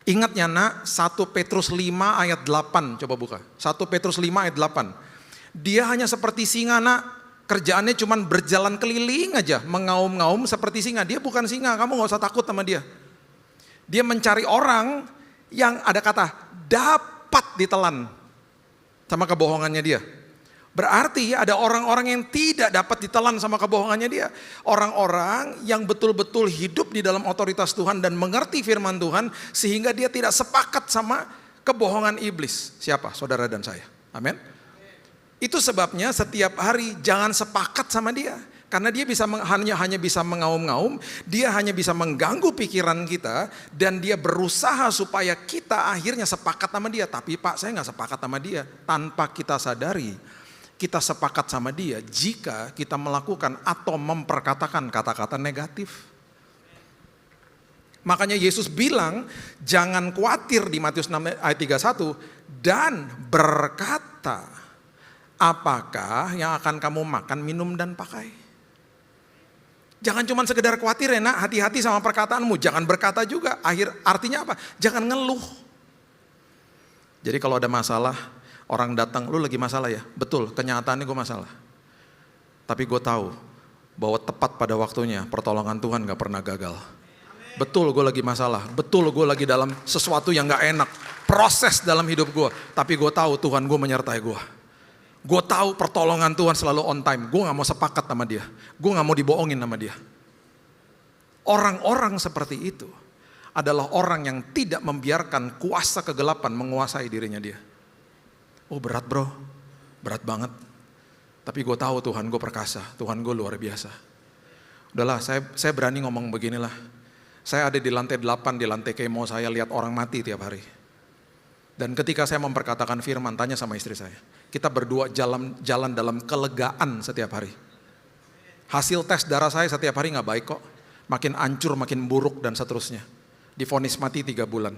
Ingat ya nak, 1 Petrus 5 ayat 8, coba buka. 1 Petrus 5 ayat 8. Dia hanya seperti singa, nak. Kerjaannya cuma berjalan keliling aja, mengaum-ngaum seperti singa. Dia bukan singa, kamu gak usah takut sama dia. Dia mencari orang yang ada kata dapat ditelan sama kebohongannya dia. Berarti ada orang-orang yang tidak dapat ditelan sama kebohongannya dia. Orang-orang yang betul-betul hidup di dalam otoritas Tuhan dan mengerti firman Tuhan sehingga dia tidak sepakat sama kebohongan iblis. Siapa? Saudara dan saya. Amin. Itu sebabnya setiap hari jangan sepakat sama dia. Karena dia bisa hanya bisa mengaum-ngaum, dia hanya bisa mengganggu pikiran kita, dan dia berusaha supaya kita akhirnya sepakat sama dia. Tapi Pak, saya nggak sepakat sama dia. Tanpa kita sadari, kita sepakat sama dia jika kita melakukan atau memperkatakan kata-kata negatif. Makanya Yesus bilang, jangan khawatir di Matius 6 ayat 31, dan berkata, apakah yang akan kamu makan, minum, dan pakai? Jangan cuma sekedar khawatir ya nak, hati-hati sama perkataanmu. Jangan berkata juga, artinya apa? Jangan ngeluh. Jadi kalau ada masalah, orang datang, lu lagi masalah ya? Betul, kenyataannya gue masalah. Tapi gue tahu bahwa tepat pada waktunya pertolongan Tuhan gak pernah gagal. Betul gue lagi masalah, betul gue lagi dalam sesuatu yang gak enak. Proses dalam hidup gue, tapi gue tahu Tuhan gue menyertai gue. Gue tahu pertolongan Tuhan selalu on time. Gue gak mau sepakat sama dia. Gue gak mau dibohongin sama dia. Orang-orang seperti itu adalah orang yang tidak membiarkan kuasa kegelapan menguasai dirinya dia. Oh berat bro, berat banget. Tapi gue tahu Tuhan gue perkasa, Tuhan gue luar biasa. Udahlah, saya berani ngomong beginilah. Saya ada di lantai 8, di lantai kemo saya lihat orang mati tiap hari. Dan ketika saya memperkatakan firman, tanya sama istri saya. Kita berdua jalan dalam kelegaan setiap hari. Hasil tes darah saya setiap hari gak baik kok. Makin hancur, makin buruk dan seterusnya. Divonis mati 3 bulan.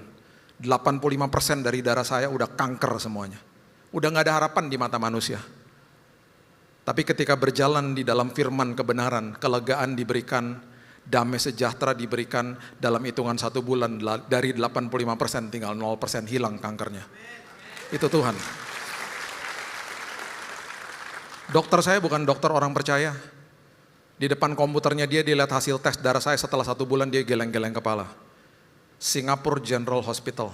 85% dari darah saya udah kanker semuanya. Udah gak ada harapan di mata manusia. Tapi ketika berjalan di dalam firman kebenaran, kelegaan diberikan, damai sejahtera diberikan, dalam hitungan 1 bulan dari 85% tinggal 0% hilang kankernya. Itu Tuhan. Dokter saya bukan dokter orang percaya. Di depan komputernya dia lihat hasil tes darah saya, setelah 1 bulan dia geleng-geleng kepala. Singapore General Hospital.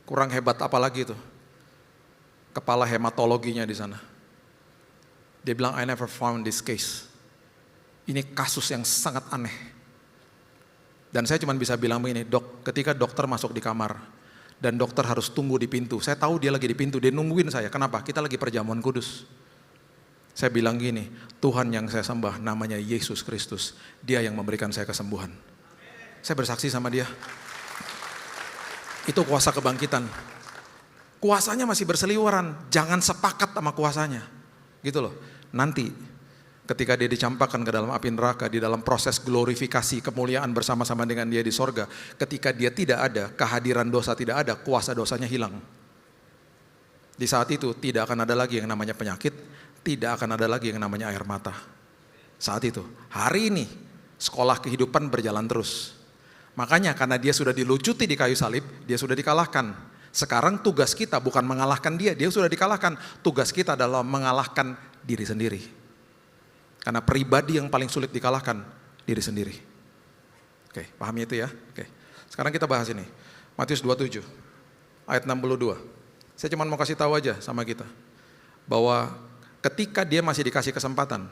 Kurang hebat apa lagi itu? Kepala hematologinya di sana. Dia bilang, I never found this case. Ini kasus yang sangat aneh. Dan saya cuma bisa bilang begini, dok, ketika dokter masuk di kamar, dan dokter harus tunggu di pintu. Saya tahu dia lagi di pintu, dia nungguin saya. Kenapa? Kita lagi perjamuan kudus. Saya bilang gini, Tuhan yang saya sembah namanya Yesus Kristus. Dia yang memberikan saya kesembuhan. Saya bersaksi sama dia. Itu kuasa kebangkitan. Kuasanya masih berseliweran, jangan sepakat sama kuasanya. Gitu loh. Nanti ketika dia dicampakkan ke dalam api neraka, di dalam proses glorifikasi, kemuliaan bersama-sama dengan dia di sorga, ketika dia tidak ada, kehadiran dosa tidak ada, kuasa dosanya hilang. Di saat itu tidak akan ada lagi yang namanya penyakit, tidak akan ada lagi yang namanya air mata. Saat itu, hari ini, sekolah kehidupan berjalan terus. Makanya karena dia sudah dilucuti di kayu salib, dia sudah dikalahkan. Sekarang tugas kita bukan mengalahkan dia sudah dikalahkan. Tugas kita adalah mengalahkan diri sendiri. Karena pribadi yang paling sulit dikalahkan, diri sendiri. Oke, pahami itu ya? Oke. Sekarang kita bahas ini. Matius 27, ayat 62. Saya cuma mau kasih tahu aja sama kita. Bahwa ketika dia masih dikasih kesempatan,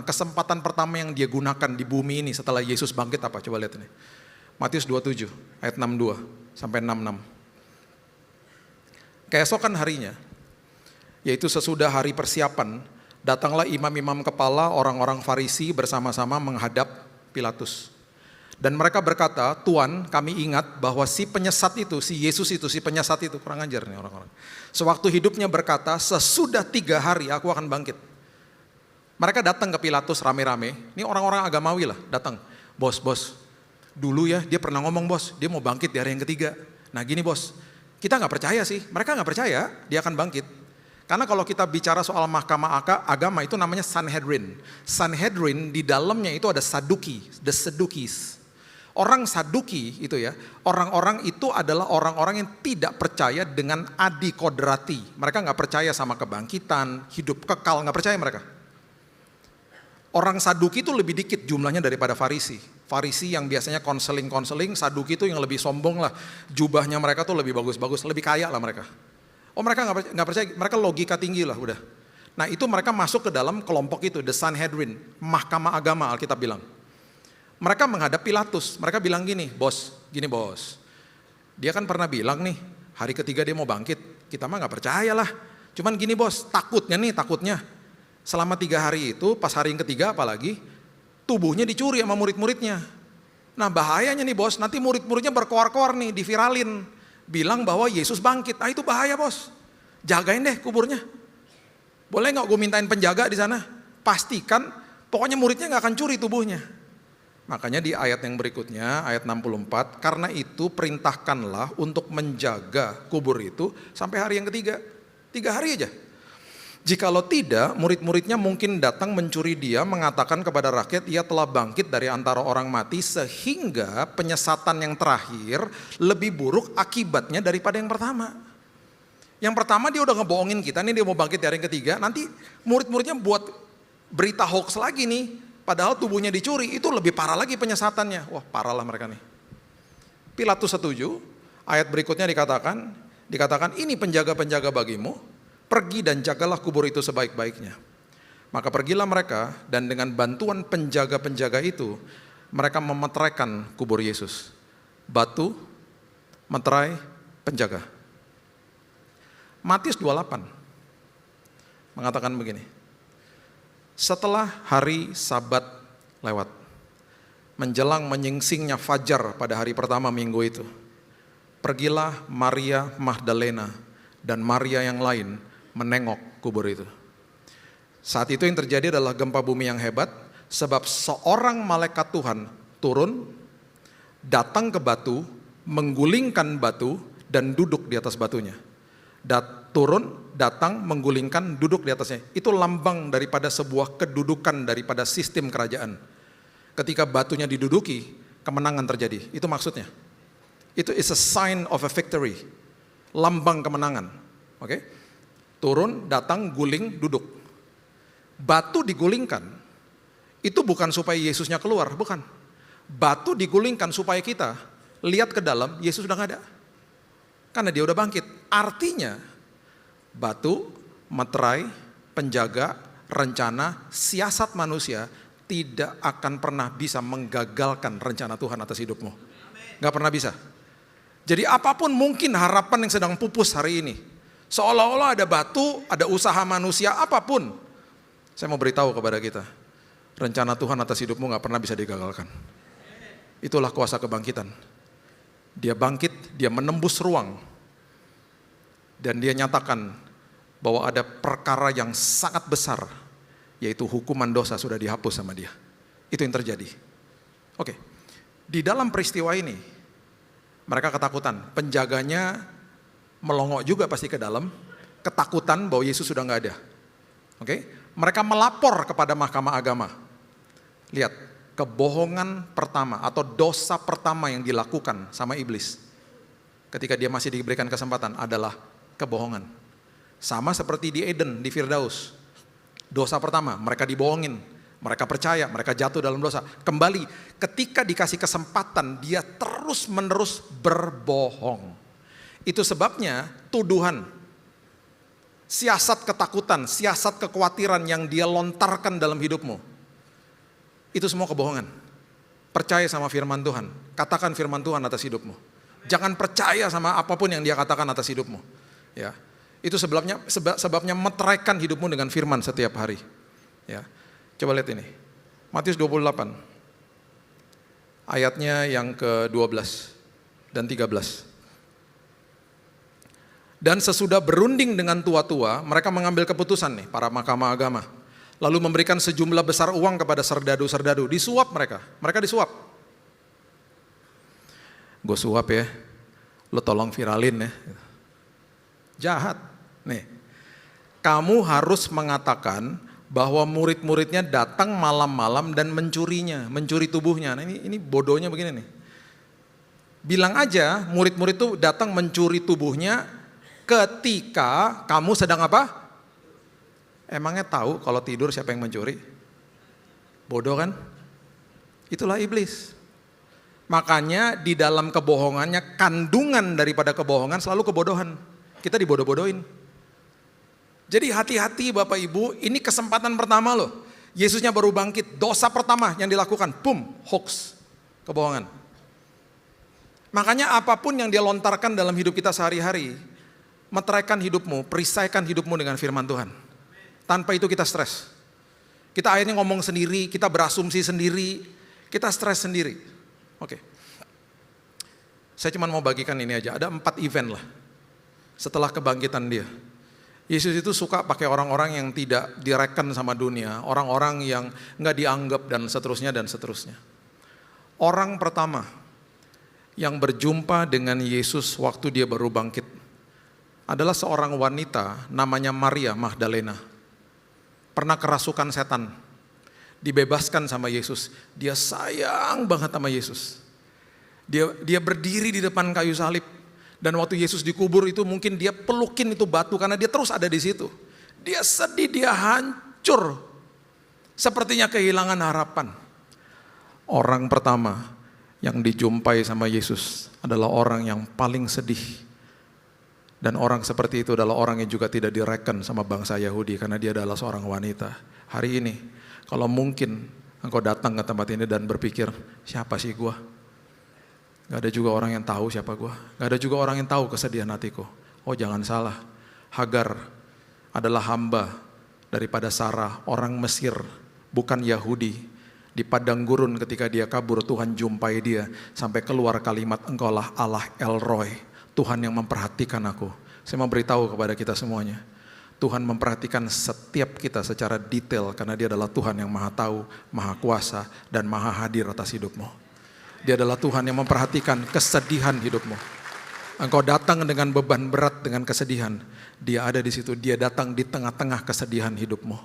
kesempatan pertama yang dia gunakan di bumi ini setelah Yesus bangkit apa? Coba lihat ini. Matius 27, ayat 62 sampai 66. Keesokan harinya, yaitu sesudah hari persiapan, datanglah imam-imam kepala, orang-orang Farisi bersama-sama menghadap Pilatus. Dan mereka berkata, Tuan, kami ingat bahwa si penyesat itu, si Yesus itu, si penyesat itu, kurang ajar nih orang-orang. Sewaktu hidupnya berkata, sesudah 3 hari aku akan bangkit. Mereka datang ke Pilatus rame-rame, ini orang-orang agamawi lah, datang. Bos, dulu ya dia pernah ngomong bos, dia mau bangkit di hari yang ketiga. Nah gini bos, kita gak percaya sih, mereka gak percaya dia akan bangkit. Karena kalau kita bicara soal mahkamah agama itu namanya Sanhedrin. Sanhedrin di dalamnya itu ada Saduki, the Sadducees. Orang Saduki itu ya, orang-orang itu adalah orang-orang yang tidak percaya dengan adi kodrati. Mereka nggak percaya sama kebangkitan, hidup kekal, nggak percaya mereka. Orang Saduki itu lebih dikit jumlahnya daripada Farisi. Farisi yang biasanya konseling, Saduki itu yang lebih sombong lah. Jubahnya mereka tuh lebih bagus-bagus, lebih kaya lah mereka. Oh mereka nggak percaya, mereka logika tinggi lah udah. Nah itu mereka masuk ke dalam kelompok itu, the Sanhedrin, mahkamah agama Alkitab bilang. Mereka menghadap Pilatus, mereka bilang gini bos, dia kan pernah bilang nih, hari ketiga dia mau bangkit, kita mah gak percaya lah. Cuman gini bos, takutnya, selama 3 hari itu, pas hari yang ketiga apalagi, tubuhnya dicuri sama murid-muridnya. Nah bahayanya nih bos, nanti murid-muridnya berkoar-koar nih, diviralin, bilang bahwa Yesus bangkit, itu bahaya bos, jagain deh kuburnya. Boleh gak gue mintain penjaga di sana? Pastikan, pokoknya muridnya gak akan curi tubuhnya. Makanya di ayat yang berikutnya, ayat 64, karena itu perintahkanlah untuk menjaga kubur itu sampai hari yang ketiga. 3 hari aja. Jikalau tidak, murid-muridnya mungkin datang mencuri dia, mengatakan kepada rakyat, ia telah bangkit dari antara orang mati, sehingga penyesatan yang terakhir lebih buruk akibatnya daripada yang pertama. Yang pertama dia udah ngebohongin kita, nih dia mau bangkit dari yang ketiga, nanti murid-muridnya buat berita hoax lagi nih, padahal tubuhnya dicuri, itu lebih parah lagi penyesatannya. Wah parah lah mereka nih. Pilatus setuju, ayat berikutnya dikatakan ini penjaga-penjaga bagimu, pergi dan jagalah kubur itu sebaik-baiknya. Maka pergilah mereka dan dengan bantuan penjaga-penjaga itu, mereka memeteraikan kubur Yesus. Batu, meterai, penjaga. Matius 28 mengatakan begini, setelah hari Sabat lewat, menjelang menyingsingnya fajar pada hari pertama minggu itu, pergilah Maria Magdalena dan Maria yang lain menengok kubur itu. Saat itu yang terjadi adalah gempa bumi yang hebat, sebab seorang malaikat Tuhan turun, datang ke batu, menggulingkan batu dan duduk di atas batunya. Turun, datang, menggulingkan, duduk di atasnya. Itu lambang daripada sebuah kedudukan daripada sistem kerajaan. Ketika batunya diduduki, kemenangan terjadi. Itu maksudnya. Itu is a sign of a victory. Lambang kemenangan. Oke? Turun, datang, guling, duduk. Batu digulingkan, itu bukan supaya Yesusnya keluar, bukan. Batu digulingkan supaya kita lihat ke dalam, Yesus sudah nggak ada. Karena dia udah bangkit. Artinya, batu, meterai, penjaga, rencana, siasat manusia tidak akan pernah bisa menggagalkan rencana Tuhan atas hidupmu. Gak pernah bisa. Jadi apapun mungkin harapan yang sedang pupus hari ini, seolah-olah ada batu, ada usaha manusia, apapun. Saya mau beritahu kepada kita, rencana Tuhan atas hidupmu gak pernah bisa digagalkan. Itulah kuasa kebangkitan. Dia bangkit, dia menembus ruang. Dan dia nyatakan bahwa ada perkara yang sangat besar, yaitu hukuman dosa sudah dihapus sama dia. Itu yang terjadi. Oke, di dalam peristiwa ini, mereka ketakutan. Penjaganya melongok juga pasti ke dalam, ketakutan bahwa Yesus sudah nggak ada. Oke, mereka melapor kepada mahkamah agama. Lihat, kebohongan pertama atau dosa pertama yang dilakukan sama iblis ketika dia masih diberikan kesempatan adalah kebohongan. Sama seperti di Eden, di Firdaus. Dosa pertama, mereka dibohongin, mereka percaya, mereka jatuh dalam dosa. Kembali, ketika dikasih kesempatan, dia terus-menerus berbohong. Itu sebabnya tuduhan, siasat ketakutan, siasat kekhawatiran yang dia lontarkan dalam hidupmu, itu semua kebohongan. Percaya sama firman Tuhan. Katakan firman Tuhan atas hidupmu. Jangan percaya sama apapun yang dia katakan atas hidupmu. Ya, itu sebabnya meteraikan hidupmu dengan firman setiap hari. Ya, coba lihat ini. Matius 28. Ayatnya yang ke-12 dan 13. Dan sesudah berunding dengan tua-tua, mereka mengambil keputusan nih, para mahkamah agama. Lalu memberikan sejumlah besar uang kepada serdadu-serdadu. Disuap mereka disuap. Gue suap ya, lo tolong viralin ya. Jahat. Nih, kamu harus mengatakan bahwa murid-muridnya datang malam-malam dan mencurinya, mencuri tubuhnya. Nah ini bodohnya begini nih. Bilang aja murid-murid itu datang mencuri tubuhnya ketika kamu sedang apa? Emangnya tahu kalau tidur siapa yang mencuri? Bodoh kan? Itulah iblis. Makanya di dalam kebohongannya, kandungan daripada kebohongan selalu kebodohan. Kita dibodoh-bodohin. Jadi hati-hati Bapak Ibu, ini kesempatan pertama loh. Yesusnya baru bangkit, dosa pertama yang dilakukan, boom, hoax, kebohongan. Makanya apapun yang dia lontarkan dalam hidup kita sehari-hari, meteraikan hidupmu, perisaikan hidupmu dengan firman Tuhan. Tanpa itu kita stres. Kita akhirnya ngomong sendiri, kita berasumsi sendiri, kita stres sendiri. Oke. Saya cuma mau bagikan ini aja, ada 4 event lah setelah kebangkitan dia. Yesus itu suka pakai orang-orang yang tidak direken sama dunia, orang-orang yang nggak dianggap dan seterusnya dan seterusnya. Orang pertama yang berjumpa dengan Yesus waktu dia baru bangkit adalah seorang wanita namanya Maria Magdalena. Pernah kerasukan setan, dibebaskan sama Yesus. Dia sayang banget sama Yesus. Dia berdiri di depan kayu salib. Dan waktu Yesus dikubur itu mungkin dia pelukin itu batu karena dia terus ada di situ. Dia sedih, dia hancur. Sepertinya kehilangan harapan. Orang pertama yang dijumpai sama Yesus adalah orang yang paling sedih. Dan orang seperti itu adalah orang yang juga tidak direken sama bangsa Yahudi karena dia adalah seorang wanita. Hari ini, kalau mungkin engkau datang ke tempat ini dan berpikir, siapa sih gua? Gak ada juga orang yang tahu siapa gua. Gak ada juga orang yang tahu kesedihan hatiku. Oh jangan salah, Hagar adalah hamba daripada Sarah, orang Mesir, bukan Yahudi. Di padang gurun ketika dia kabur, Tuhan jumpai dia sampai keluar kalimat, engkaulah Allah El Roy, Tuhan yang memperhatikan aku. Saya mau beritahu kepada kita semuanya, Tuhan memperhatikan setiap kita secara detail karena dia adalah Tuhan yang maha tahu, maha kuasa, dan maha hadir atas hidupmu. Dia adalah Tuhan yang memperhatikan kesedihan hidupmu. Engkau datang dengan beban berat, dengan kesedihan, dia ada di situ, dia datang di tengah-tengah kesedihan hidupmu.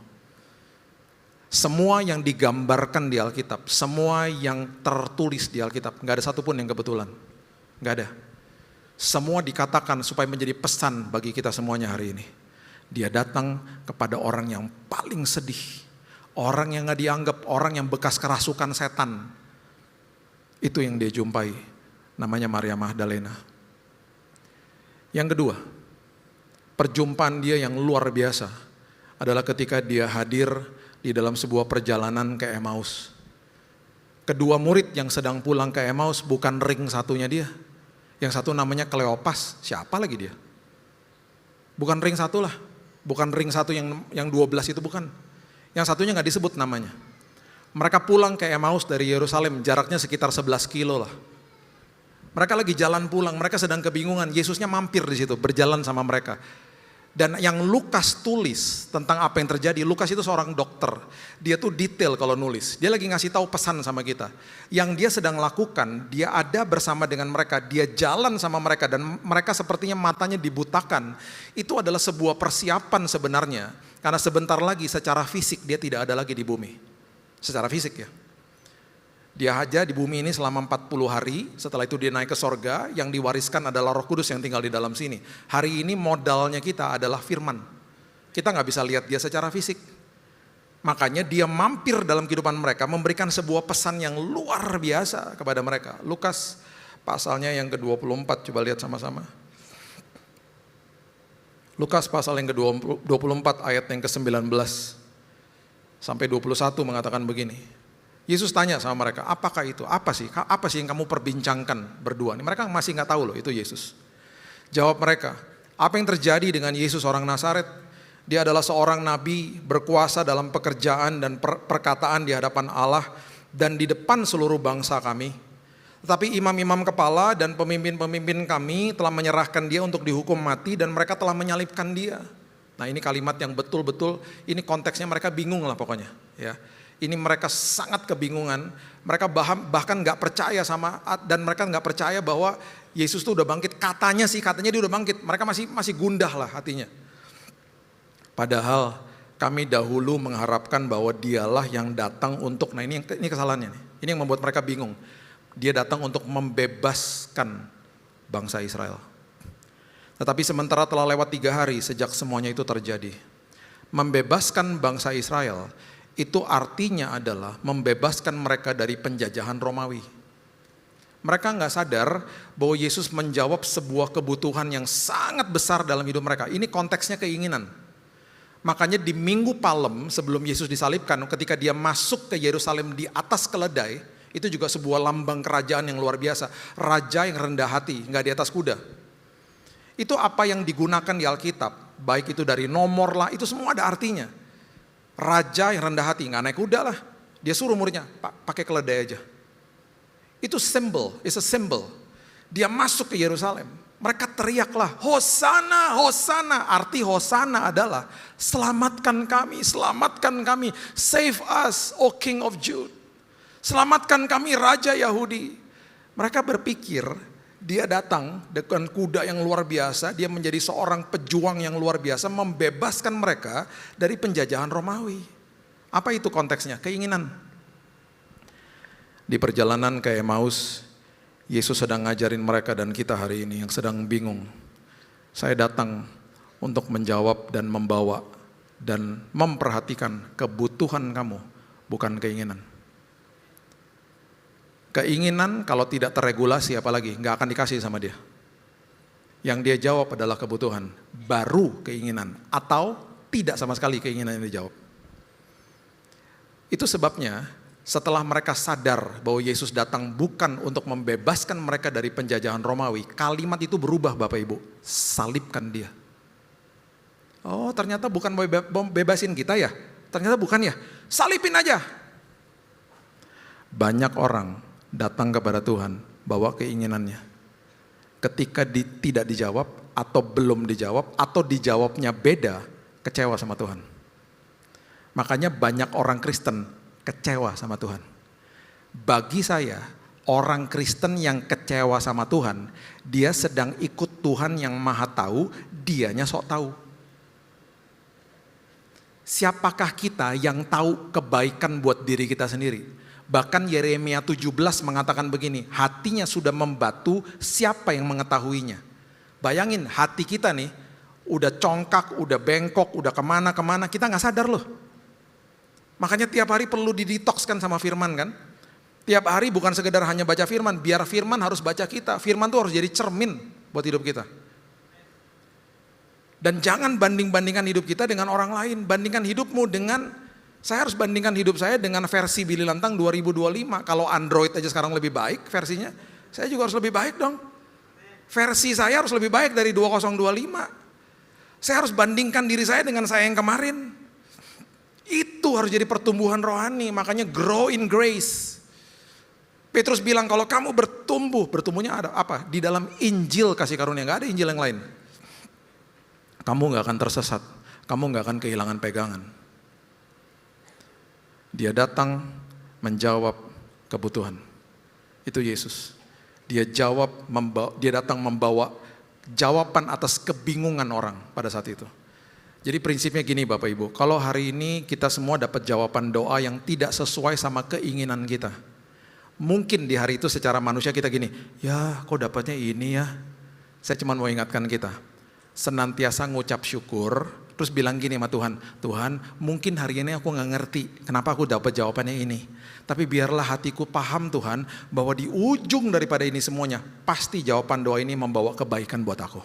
Semua yang digambarkan di Alkitab, semua yang tertulis di Alkitab, gak ada satupun yang kebetulan. Gak ada. Semua dikatakan supaya menjadi pesan bagi kita semuanya hari ini. Dia datang kepada orang yang paling sedih. Orang yang gak dianggap, orang yang bekas kerasukan setan. Itu yang dia jumpai, namanya Maria Magdalena. Yang kedua, perjumpaan dia yang luar biasa adalah ketika dia hadir di dalam sebuah perjalanan ke Emmaus. Kedua murid yang sedang pulang ke Emmaus bukan ring satunya dia. Yang satu namanya Kleopas, siapa lagi dia? Bukan ring satu lah, bukan ring satu yang 12 itu bukan. Yang satunya gak disebut namanya. Mereka pulang ke Emmaus dari Yerusalem, jaraknya sekitar 11 kilo lah. Mereka lagi jalan pulang, mereka sedang kebingungan, Yesusnya mampir di situ, berjalan sama mereka. Dan yang Lukas tulis tentang apa yang terjadi, Lukas itu seorang dokter. Dia tuh detail kalau nulis. Dia lagi ngasih tahu pesan sama kita. Yang dia sedang lakukan, dia ada bersama dengan mereka, dia jalan sama mereka dan mereka sepertinya matanya dibutakan. Itu adalah sebuah persiapan sebenarnya. Karena sebentar lagi secara fisik dia tidak ada lagi di bumi. Secara fisik ya. Dia aja di bumi ini selama 40 hari, setelah itu dia naik ke sorga, yang diwariskan adalah Roh Kudus yang tinggal di dalam sini. Hari ini modalnya kita adalah firman. Kita gak bisa lihat dia secara fisik. Makanya dia mampir dalam kehidupan mereka, memberikan sebuah pesan yang luar biasa kepada mereka. Lukas pasalnya yang ke-24, coba lihat sama-sama. Lukas pasal yang ke-24 ayat yang ke-19 sampai 21 mengatakan begini. Yesus tanya sama mereka, apakah itu? Apa sih yang kamu perbincangkan berdua? Mereka masih nggak tahu loh itu Yesus. Jawab mereka, apa yang terjadi dengan Yesus orang Nazaret? Dia adalah seorang nabi berkuasa dalam pekerjaan dan perkataan di hadapan Allah dan di depan seluruh bangsa kami. Tetapi imam-imam kepala dan pemimpin-pemimpin kami telah menyerahkan dia untuk dihukum mati dan mereka telah menyalibkan dia. Nah ini kalimat yang betul-betul, ini konteksnya mereka bingung lah pokoknya. Ya. Ini mereka sangat kebingungan, mereka bahkan gak percaya dan mereka gak percaya bahwa Yesus itu udah bangkit. Katanya dia udah bangkit, mereka masih gundah lah hatinya. Padahal kami dahulu mengharapkan bahwa dialah yang datang untuk, nah ini kesalahannya nih, ini yang membuat mereka bingung. Dia datang untuk membebaskan bangsa Israel. Tetapi sementara telah lewat 3 hari sejak semuanya itu terjadi. Membebaskan bangsa Israel itu artinya adalah membebaskan mereka dari penjajahan Romawi. Mereka nggak sadar bahwa Yesus menjawab sebuah kebutuhan yang sangat besar dalam hidup mereka. Ini konteksnya keinginan. Makanya di Minggu Palem sebelum Yesus disalibkan, ketika dia masuk ke Yerusalem di atas keledai, itu juga sebuah lambang kerajaan yang luar biasa. Raja yang rendah hati, nggak di atas kuda. Itu apa yang digunakan di Alkitab, baik itu dari nomor lah, itu semua ada artinya. Raja yang rendah hati, nggak naik kuda lah. Dia suruh muridnya, Pak, pakai keledai aja. Itu symbol, it's a symbol. Dia masuk ke Yerusalem, mereka teriaklah, Hosana, Hosana. Arti Hosana adalah, selamatkan kami, save us, O King of Jude. Selamatkan kami, Raja Yahudi. Mereka berpikir, dia datang dengan kuda yang luar biasa, dia menjadi seorang pejuang yang luar biasa, membebaskan mereka dari penjajahan Romawi. Apa itu konteksnya? Keinginan. Di perjalanan ke Emmaus, Yesus sedang ngajarin mereka dan kita hari ini yang sedang bingung. Saya datang untuk menjawab dan membawa dan memperhatikan kebutuhan kamu, bukan keinginan. Keinginan kalau tidak terregulasi apalagi, nggak akan dikasih sama dia. Yang dia jawab adalah kebutuhan, baru keinginan, atau tidak sama sekali keinginan yang dijawab. Itu sebabnya setelah mereka sadar bahwa Yesus datang bukan untuk membebaskan mereka dari penjajahan Romawi, kalimat itu berubah Bapak Ibu, salibkan dia. Oh ternyata bukan bebasin kita ya, ternyata bukan ya, salibin aja. Banyak orang datang kepada Tuhan bawa keinginannya. Ketika tidak dijawab atau belum dijawab atau dijawabnya beda, kecewa sama Tuhan. Makanya banyak orang Kristen kecewa sama Tuhan. Bagi saya, orang Kristen yang kecewa sama Tuhan, dia sedang ikut Tuhan yang maha tahu, dianya sok tahu. Siapakah kita yang tahu kebaikan buat diri kita sendiri? Bahkan Yeremia 17 mengatakan begini, hatinya sudah membatu, siapa yang mengetahuinya? Bayangin hati kita nih, udah congkak, udah bengkok, udah kemana-kemana, kita gak sadar loh. Makanya tiap hari perlu didetokskan sama firman kan. Tiap hari bukan sekedar hanya baca firman, biar firman harus baca kita. Firman tuh harus jadi cermin buat hidup kita. Dan jangan banding-bandingkan hidup kita dengan orang lain. Bandingkan hidupmu dengan, saya harus bandingkan hidup saya dengan versi Billy Lantang 2025. Kalau Android aja sekarang lebih baik versinya, saya juga harus lebih baik dong. Versi saya harus lebih baik dari 2025. Saya harus bandingkan diri saya dengan saya yang kemarin. Itu harus jadi pertumbuhan rohani, makanya grow in grace. Petrus bilang kalau kamu bertumbuhnya ada apa? Di dalam Injil kasih karunia, gak ada Injil yang lain. Kamu gak akan tersesat, kamu gak akan kehilangan pegangan. Dia datang menjawab kebutuhan. Itu Yesus. Dia datang membawa jawaban atas kebingungan orang pada saat itu. Jadi prinsipnya gini Bapak Ibu, kalau hari ini kita semua dapat jawaban doa yang tidak sesuai sama keinginan kita. Mungkin di hari itu secara manusia kita gini, ya kok dapatnya ini ya. Saya cuma mau ingatkan kita, senantiasa ngucap syukur, terus bilang gini sama Tuhan, Tuhan mungkin hari ini aku gak ngerti kenapa aku dapat jawabannya ini. Tapi biarlah hatiku paham Tuhan, bahwa di ujung daripada ini semuanya, pasti jawaban doa ini membawa kebaikan buat aku.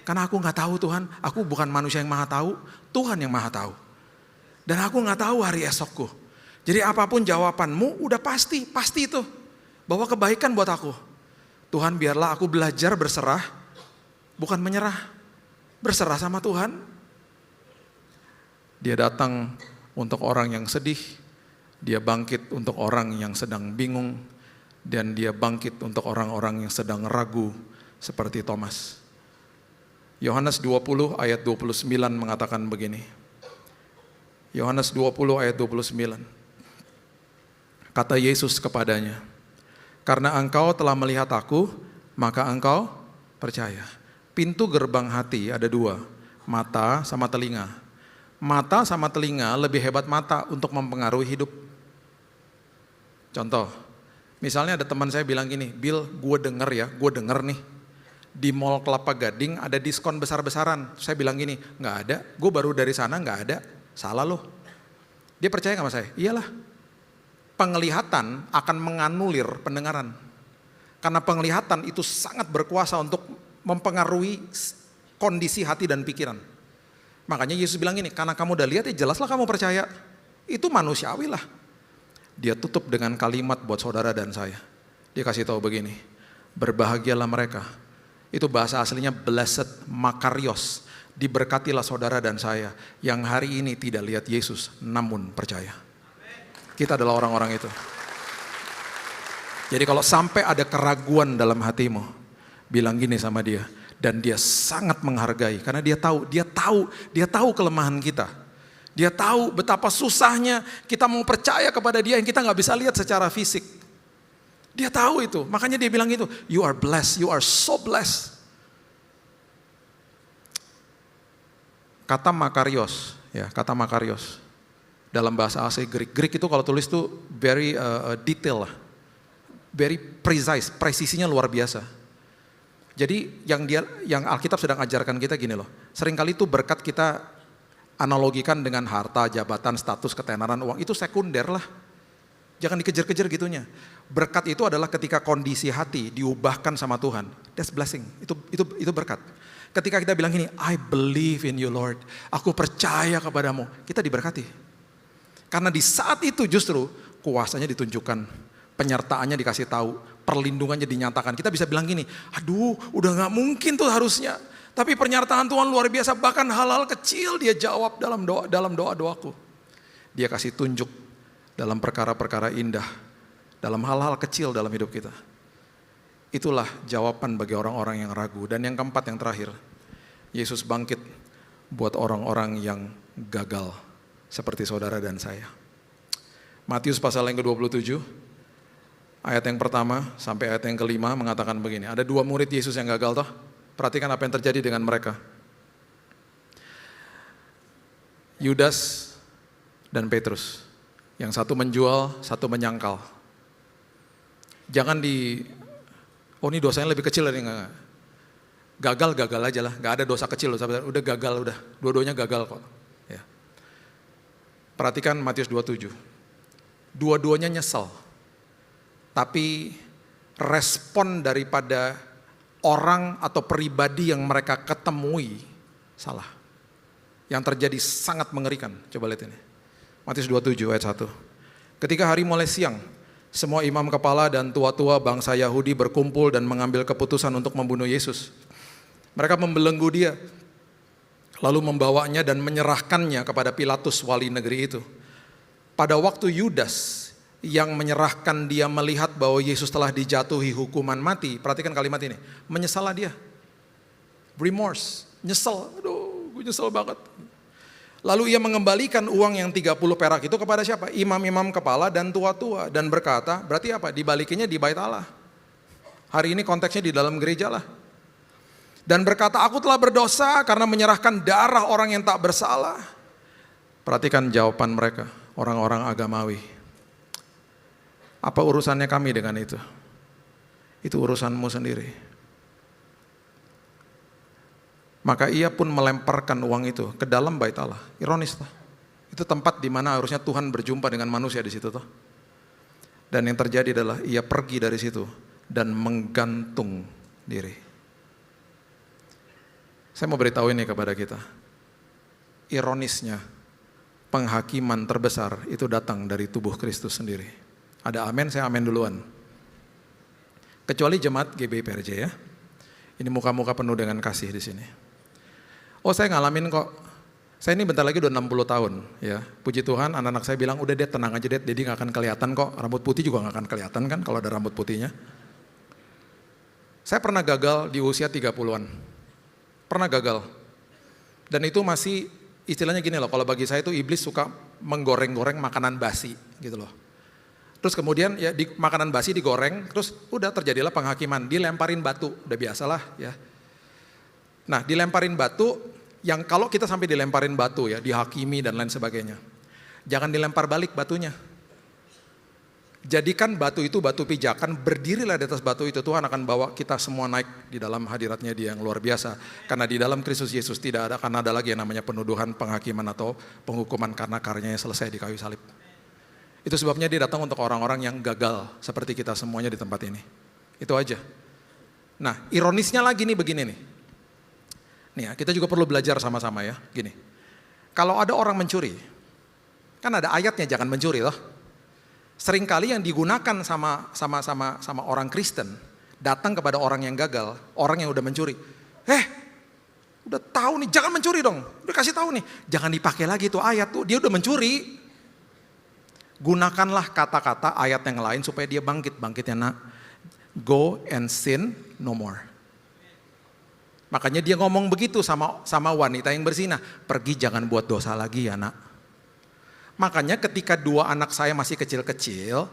Karena aku gak tahu Tuhan, aku bukan manusia yang maha tahu, Tuhan yang maha tahu. Dan aku gak tahu hari esokku. Jadi apapun jawabanmu udah pasti itu. Bawa kebaikan buat aku. Tuhan biarlah aku belajar berserah, bukan menyerah. Berserah sama Tuhan. Dia datang untuk orang yang sedih, dia bangkit untuk orang yang sedang bingung, dan dia bangkit untuk orang-orang yang sedang ragu seperti Thomas. Yohanes 20 ayat 29 mengatakan begini. Yohanes 20 ayat 29. Kata Yesus kepadanya, karena engkau telah melihat aku, maka engkau percaya. Pintu gerbang hati ada dua, mata sama telinga. Mata sama telinga lebih hebat mata untuk mempengaruhi hidup. Contoh, Misalnya ada teman saya bilang gini, Bill, gue denger nih, di Mall Kelapa Gading ada diskon besar-besaran. Saya bilang gini, nggak ada, gue baru dari sana nggak ada, salah loh. Dia percaya nggak sama saya? Iyalah, penglihatan akan menganulir pendengaran. Karena penglihatan itu sangat berkuasa untuk mempengaruhi kondisi hati dan pikiran. Makanya Yesus bilang gini, karena kamu udah lihat ya jelaslah kamu percaya. Itu manusiawi lah. Dia tutup dengan kalimat buat saudara dan saya. Dia kasih tahu begini, berbahagialah mereka. Itu bahasa aslinya blessed makarios. Diberkatilah saudara dan saya yang hari ini tidak lihat Yesus namun percaya. Kita adalah orang-orang itu. Jadi kalau sampai ada keraguan dalam hatimu, bilang gini sama dia. Dan dia sangat menghargai karena dia tahu kelemahan kita. Dia tahu betapa susahnya kita mau percaya kepada dia yang kita nggak bisa lihat secara fisik. Dia tahu itu, makanya dia bilang itu, you are blessed, you are so blessed. Kata makarios, dalam bahasa asli Greek itu kalau tulis tuh very detail lah, very precise, presisinya luar biasa. Jadi yang Alkitab sedang ajarkan kita gini loh, seringkali itu berkat kita analogikan dengan harta, jabatan, status, ketenaran, uang, itu sekunder lah. Jangan dikejar-kejar gitunya. Berkat itu adalah ketika kondisi hati diubahkan sama Tuhan. That's blessing, itu berkat. Ketika kita bilang gini, I believe in you Lord, aku percaya kepadamu, kita diberkati. Karena di saat itu justru kuasanya ditunjukkan, penyertaannya dikasih tahu, perlindungannya dinyatakan. Kita bisa bilang gini, aduh udah gak mungkin tuh harusnya. Tapi pernyataan Tuhan luar biasa, bahkan hal-hal kecil dia jawab dalam doa-doaku. Dia kasih tunjuk dalam perkara-perkara indah, dalam hal-hal kecil dalam hidup kita. Itulah jawaban bagi orang-orang yang ragu. Dan yang keempat, yang terakhir, Yesus bangkit buat orang-orang yang gagal, seperti saudara dan saya. Matius pasal yang ke-27, ayat yang pertama sampai ayat yang kelima mengatakan begini, ada dua murid Yesus yang gagal toh. Perhatikan apa yang terjadi dengan mereka. Yudas dan Petrus. Yang satu menjual, satu menyangkal. Jangan ini dosanya lebih kecil dari enggak. Gagal aja lah, gak ada dosa kecil loh, udah gagal udah. Dua-duanya gagal kok. Ya. Perhatikan Matius 27. Dua-duanya nyesel. Tapi respon daripada orang atau pribadi yang mereka ketemui salah. Yang terjadi sangat mengerikan. Coba lihat ini. Matius 27 ayat 1. Ketika hari mulai siang, semua imam kepala dan tua-tua bangsa Yahudi berkumpul dan mengambil keputusan untuk membunuh Yesus. Mereka membelenggu dia, lalu membawanya dan menyerahkannya kepada Pilatus wali negeri itu. Pada waktu Yudas yang menyerahkan dia melihat bahwa Yesus telah dijatuhi hukuman mati, perhatikan kalimat ini, menyesallah dia. Remorse, nyesel, aduh gue nyesel banget. Lalu ia mengembalikan uang yang 30 perak itu kepada siapa? Imam-imam kepala dan tua-tua. Dan berkata, berarti apa? Dibalikinnya di bait Allah. Hari ini konteksnya di dalam gereja lah. Dan berkata, aku telah berdosa karena menyerahkan darah orang yang tak bersalah. Perhatikan jawaban mereka, orang-orang agamawi. Apa urusannya kami dengan itu? Itu urusanmu sendiri. Maka ia pun melemparkan uang itu ke dalam bait Allah. Ironis toh. Itu tempat di mana harusnya Tuhan berjumpa dengan manusia di situ toh. Dan yang terjadi adalah ia pergi dari situ dan menggantung diri. Saya mau beritahu ini kepada kita. Ironisnya, penghakiman terbesar itu datang dari tubuh Kristus sendiri. Ada amin, saya amin duluan. Kecuali jemaat GBI-PRJ ya. Ini muka-muka penuh dengan kasih di sini. Oh saya ngalamin kok. Saya ini bentar lagi udah 60 tahun ya. Puji Tuhan anak-anak saya bilang udah tenang aja jadi gak akan kelihatan kok. Rambut putih juga gak akan kelihatan kan kalau ada rambut putihnya. Saya pernah gagal di usia 30-an. Pernah gagal. Dan itu masih istilahnya gini loh, kalau bagi saya itu iblis suka menggoreng-goreng makanan basi gitu loh. Terus kemudian ya di makanan basi digoreng, terus udah terjadilah penghakiman, dilemparin batu, udah biasalah ya. Nah dilemparin batu, yang kalau kita sampai dilemparin batu ya, dihakimi dan lain sebagainya. Jangan dilempar balik batunya. Jadikan batu itu batu pijakan, berdirilah di atas batu itu. Tuhan akan bawa kita semua naik di dalam hadiratnya Dia yang luar biasa. Karena di dalam Kristus Yesus tidak akan ada lagi yang namanya penuduhan, penghakiman atau penghukuman karena karyanya selesai di kayu salib. Itu sebabnya Dia datang untuk orang-orang yang gagal seperti kita semuanya di tempat ini. Itu aja. Nah, ironisnya lagi nih begini nih. Nih ya, kita juga perlu belajar sama-sama ya, gini. Kalau ada orang mencuri, kan ada ayatnya jangan mencuri loh. Seringkali yang digunakan sama orang Kristen datang kepada orang yang gagal, orang yang udah mencuri. Udah tahu nih, jangan mencuri dong. Udah kasih tahu nih, jangan dipakai lagi tuh ayat tuh, dia udah mencuri. Gunakanlah kata-kata ayat yang lain supaya dia bangkitnya nak. Go and sin no more. Makanya dia ngomong begitu sama wanita yang berzinah, pergi jangan buat dosa lagi ya nak. Makanya ketika dua anak saya masih kecil-kecil,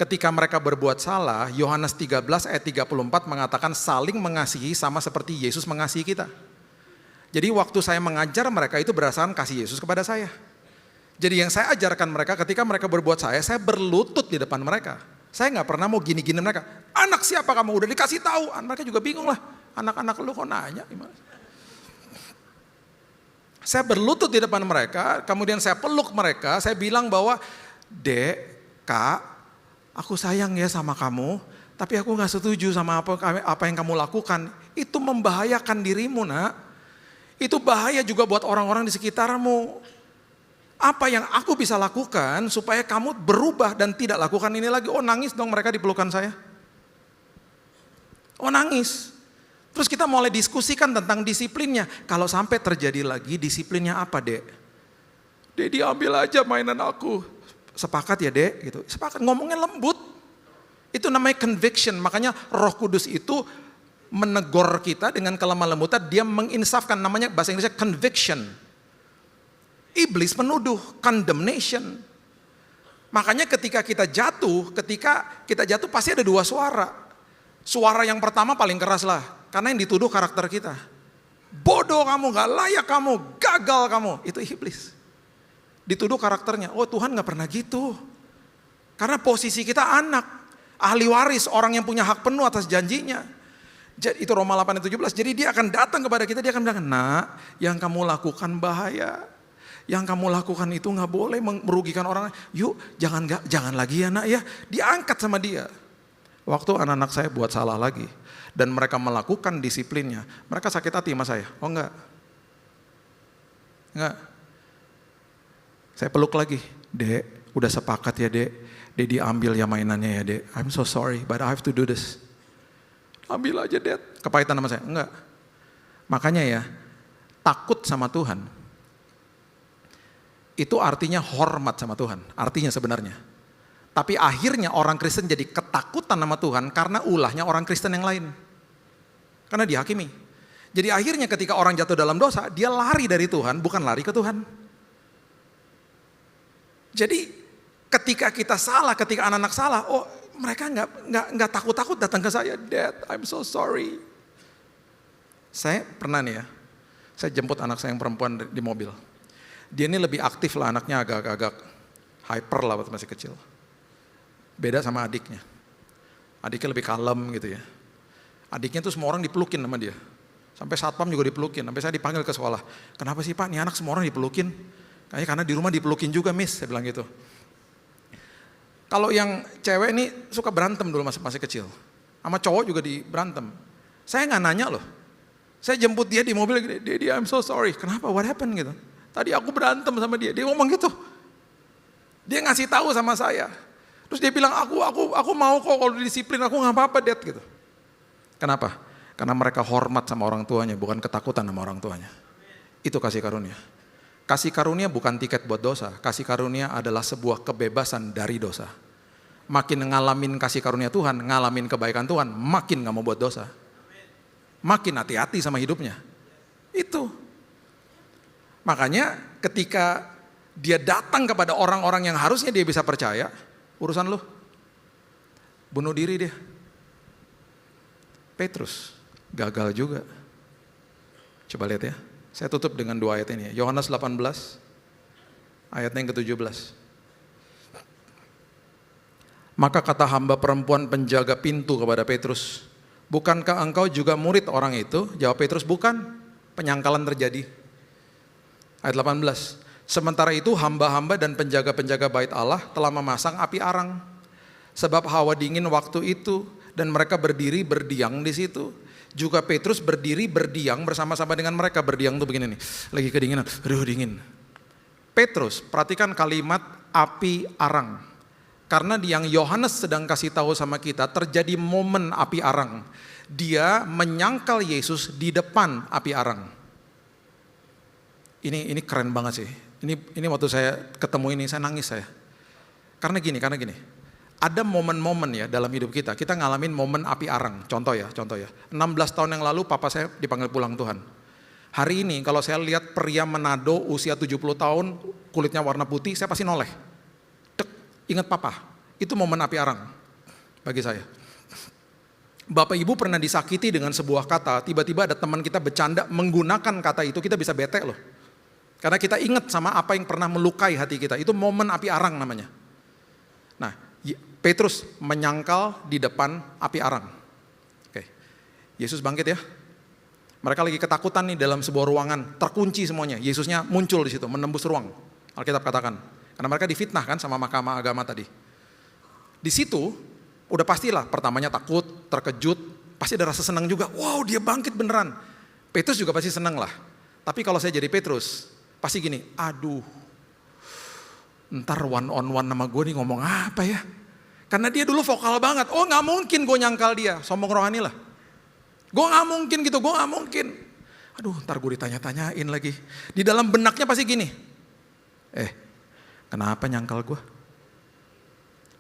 ketika mereka berbuat salah, Yohanes 13 ayat 34 mengatakan saling mengasihi sama seperti Yesus mengasihi kita. Jadi waktu saya mengajar mereka itu berdasarkan kasih Yesus kepada saya. Jadi yang saya ajarkan mereka ketika mereka berbuat saya berlutut di depan mereka. Saya nggak pernah mau gini-gini mereka. Anak siapa kamu? Udah dikasih tahu. Mereka juga bingung lah. Anak-anak lu kok nanya gimana? Saya berlutut di depan mereka, kemudian saya peluk mereka, saya bilang bahwa, Dek, Kak, aku sayang ya sama kamu, tapi aku gak setuju sama apa yang kamu lakukan. Itu membahayakan dirimu nak, itu bahaya juga buat orang-orang di sekitarmu. Apa yang aku bisa lakukan supaya kamu berubah dan tidak lakukan ini lagi? Oh nangis dong mereka di pelukan saya. Oh nangis. Terus kita mulai diskusikan tentang disiplinnya. Kalau sampai terjadi lagi, disiplinnya apa dek? Dek diambil aja mainan aku. Sepakat ya dek? Gitu. Sepakat, ngomongnya lembut. Itu namanya conviction. Makanya Roh Kudus itu menegur kita dengan kelemah lembutan. Dia menginsafkan, namanya bahasa Inggrisnya conviction. Iblis menuduh, condemnation. Makanya ketika kita jatuh pasti ada dua suara. Suara yang pertama paling keras lah. Karena yang dituduh karakter kita. Bodoh kamu, gak layak kamu, gagal kamu. Itu iblis. Dituduh karakternya. Oh Tuhan gak pernah gitu. Karena posisi kita anak. Ahli waris, orang yang punya hak penuh atas janjinya. Jadi, itu Roma 8 ayat 17. Jadi dia akan datang kepada kita, dia akan bilang, nak yang kamu lakukan bahaya. Yang kamu lakukan itu gak boleh merugikan orang. Yuk jangan lagi ya nak ya. Diangkat sama dia. Waktu anak-anak saya buat salah lagi. Dan mereka melakukan disiplinnya. Mereka sakit hati sama saya. Oh enggak. Enggak. Saya peluk lagi. Dek, udah sepakat ya dek. Dek diambil ya mainannya ya dek. I'm so sorry but I have to do this. Ambil aja dek. Kepahitan sama saya. Enggak. Makanya ya, takut sama Tuhan. Itu artinya hormat sama Tuhan. Artinya sebenarnya. Tapi akhirnya orang Kristen jadi ketakutan sama Tuhan karena ulahnya orang Kristen yang lain. Karena dihakimi. Jadi akhirnya ketika orang jatuh dalam dosa, dia lari dari Tuhan, bukan lari ke Tuhan. Jadi ketika kita salah, ketika anak-anak salah, oh mereka nggak takut-takut datang ke saya, Dad, I'm so sorry. Saya pernah nih ya, saya jemput anak saya yang perempuan di mobil. Dia ini lebih aktif lah, anaknya agak-agak hyper lah waktu masih kecil. Beda sama adiknya. Adiknya lebih kalem gitu ya. Adiknya tuh semua orang dipelukin sama dia. Sampai satpam juga dipelukin. Sampai saya dipanggil ke sekolah. Kenapa sih pak, nih anak semua orang dipelukin? Kayaknya karena di rumah dipelukin juga miss, saya bilang gitu. Kalau yang cewek ini suka berantem dulu masih kecil. Sama cowok juga berantem. Saya nggak nanya loh. Saya jemput dia di mobil, dia I'm so sorry. Kenapa? What happened gitu? Tadi aku berantem sama dia. Dia ngomong gitu. Dia ngasih tahu sama saya. Terus dia bilang, aku mau kok kalau disiplin, aku gak apa-apa Dad gitu. Kenapa? Karena mereka hormat sama orang tuanya, bukan ketakutan sama orang tuanya. Itu kasih karunia. Kasih karunia bukan tiket buat dosa, kasih karunia adalah sebuah kebebasan dari dosa. Makin ngalamin kasih karunia Tuhan, ngalamin kebaikan Tuhan, makin gak mau buat dosa. Makin hati-hati sama hidupnya. Itu. Makanya ketika dia datang kepada orang-orang yang harusnya dia bisa percaya, urusan lu. Bunuh diri dia. Petrus gagal juga. Coba lihat ya. Saya tutup dengan dua ayat ini. Yohanes 18 ayatnya yang ke-17. Maka kata hamba perempuan penjaga pintu kepada Petrus, bukankah engkau juga murid orang itu? Jawab Petrus, bukan. Penyangkalan terjadi. Ayat 18. Sementara itu hamba-hamba dan penjaga-penjaga bait Allah telah memasang api arang. Sebab hawa dingin waktu itu dan mereka berdiri berdiam di situ. Juga Petrus berdiri berdiam bersama-sama dengan mereka. Berdiam tuh begini nih, lagi kedinginan, aduh dingin. Petrus, perhatikan kalimat api arang. Karena yang Yohanes sedang kasih tahu sama kita, terjadi momen api arang. Dia menyangkal Yesus di depan api arang. Ini keren banget sih. Ini waktu saya ketemu ini, saya nangis saya. Karena gini. Ada momen-momen ya dalam hidup kita ngalamin momen api arang. Contoh ya. 16 tahun yang lalu papa saya dipanggil pulang Tuhan. Hari ini kalau saya lihat pria Manado usia 70 tahun, kulitnya warna putih, saya pasti noleh. Ingat papa, itu momen api arang bagi saya. Bapak ibu pernah disakiti dengan sebuah kata, tiba-tiba ada teman kita bercanda menggunakan kata itu, kita bisa bete loh. Karena kita ingat sama apa yang pernah melukai hati kita, itu momen api arang namanya. Nah, Petrus menyangkal di depan api arang. Oke, Yesus bangkit ya. Mereka lagi ketakutan nih dalam sebuah ruangan, terkunci semuanya. Yesusnya muncul di situ, menembus ruang. Alkitab katakan, karena mereka difitnah kan sama mahkamah agama tadi. Di situ, udah pastilah pertamanya takut, terkejut, pasti ada rasa senang juga. Wow, dia bangkit beneran. Petrus juga pasti senang lah. Tapi kalau saya jadi Petrus, pasti gini, aduh, ntar one on one sama gue nih ngomong apa ya? Karena dia dulu vokal banget, oh gak mungkin gue nyangkal dia, sombong rohani lah. Gue gak mungkin gitu, gue gak mungkin. Aduh, ntar gue ditanya-tanyain lagi. Di dalam benaknya pasti gini, kenapa nyangkal gue?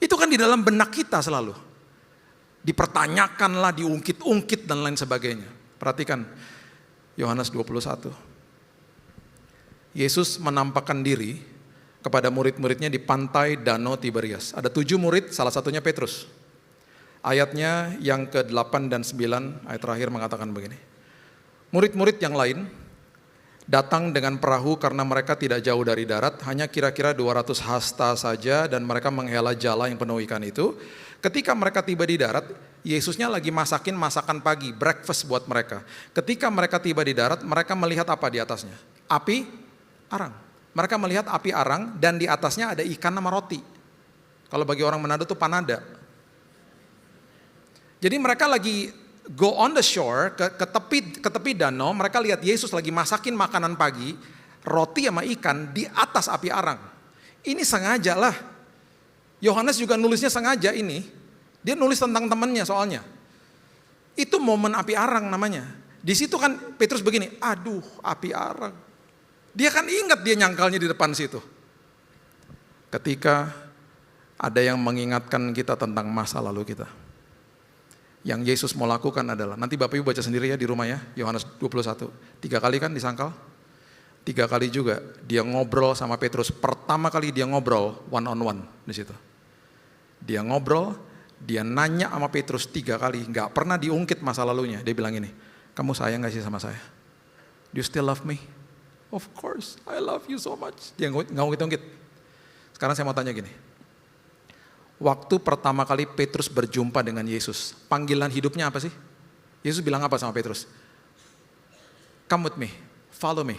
Itu kan di dalam benak kita selalu. Dipertanyakan lah, diungkit-ungkit dan lain sebagainya. Perhatikan, Yohanes 21. Yesus menampakkan diri kepada murid-muridnya di pantai Danau Tiberias. Ada 7 murid, salah satunya Petrus. Ayatnya yang ke-8 dan 9, ayat terakhir mengatakan begini. Murid-murid yang lain datang dengan perahu karena mereka tidak jauh dari darat, hanya kira-kira 200 hasta saja dan mereka menghela jala yang penuh ikan itu. Ketika mereka tiba di darat, Yesusnya lagi masakin masakan pagi, breakfast buat mereka. Ketika mereka tiba di darat, mereka melihat apa di atasnya? Api arang. Mereka melihat api arang dan di atasnya ada ikan sama roti. Kalau bagi orang Manado itu panada. Jadi mereka lagi go on the shore, ke tepi danau, mereka lihat Yesus lagi masakin makanan pagi, roti sama ikan di atas api arang. Ini sengaja lah. Yohanes juga nulisnya sengaja ini. Dia nulis tentang temannya soalnya. Itu momen api arang namanya. Di situ kan Petrus begini, aduh api arang. Dia kan ingat dia nyangkalnya di depan situ. Ketika ada yang mengingatkan kita tentang masa lalu kita. Yang Yesus mau lakukan adalah, nanti Bapak Ibu baca sendiri ya di rumah ya, Yohanes 21. 3 kali kan disangkal? 3 kali juga dia ngobrol sama Petrus. Pertama kali dia ngobrol one on one di situ. Dia ngobrol, dia nanya sama Petrus 3 kali, nggak pernah diungkit masa lalunya. Dia bilang ini, kamu sayang nggak sih sama saya? Do you still love me? Of course, I love you so much. Dia nggak ungkit-ungkit. Sekarang saya mau tanya gini. Waktu pertama kali Petrus berjumpa dengan Yesus, panggilan hidupnya apa sih? Yesus bilang apa sama Petrus? Come with me, follow me,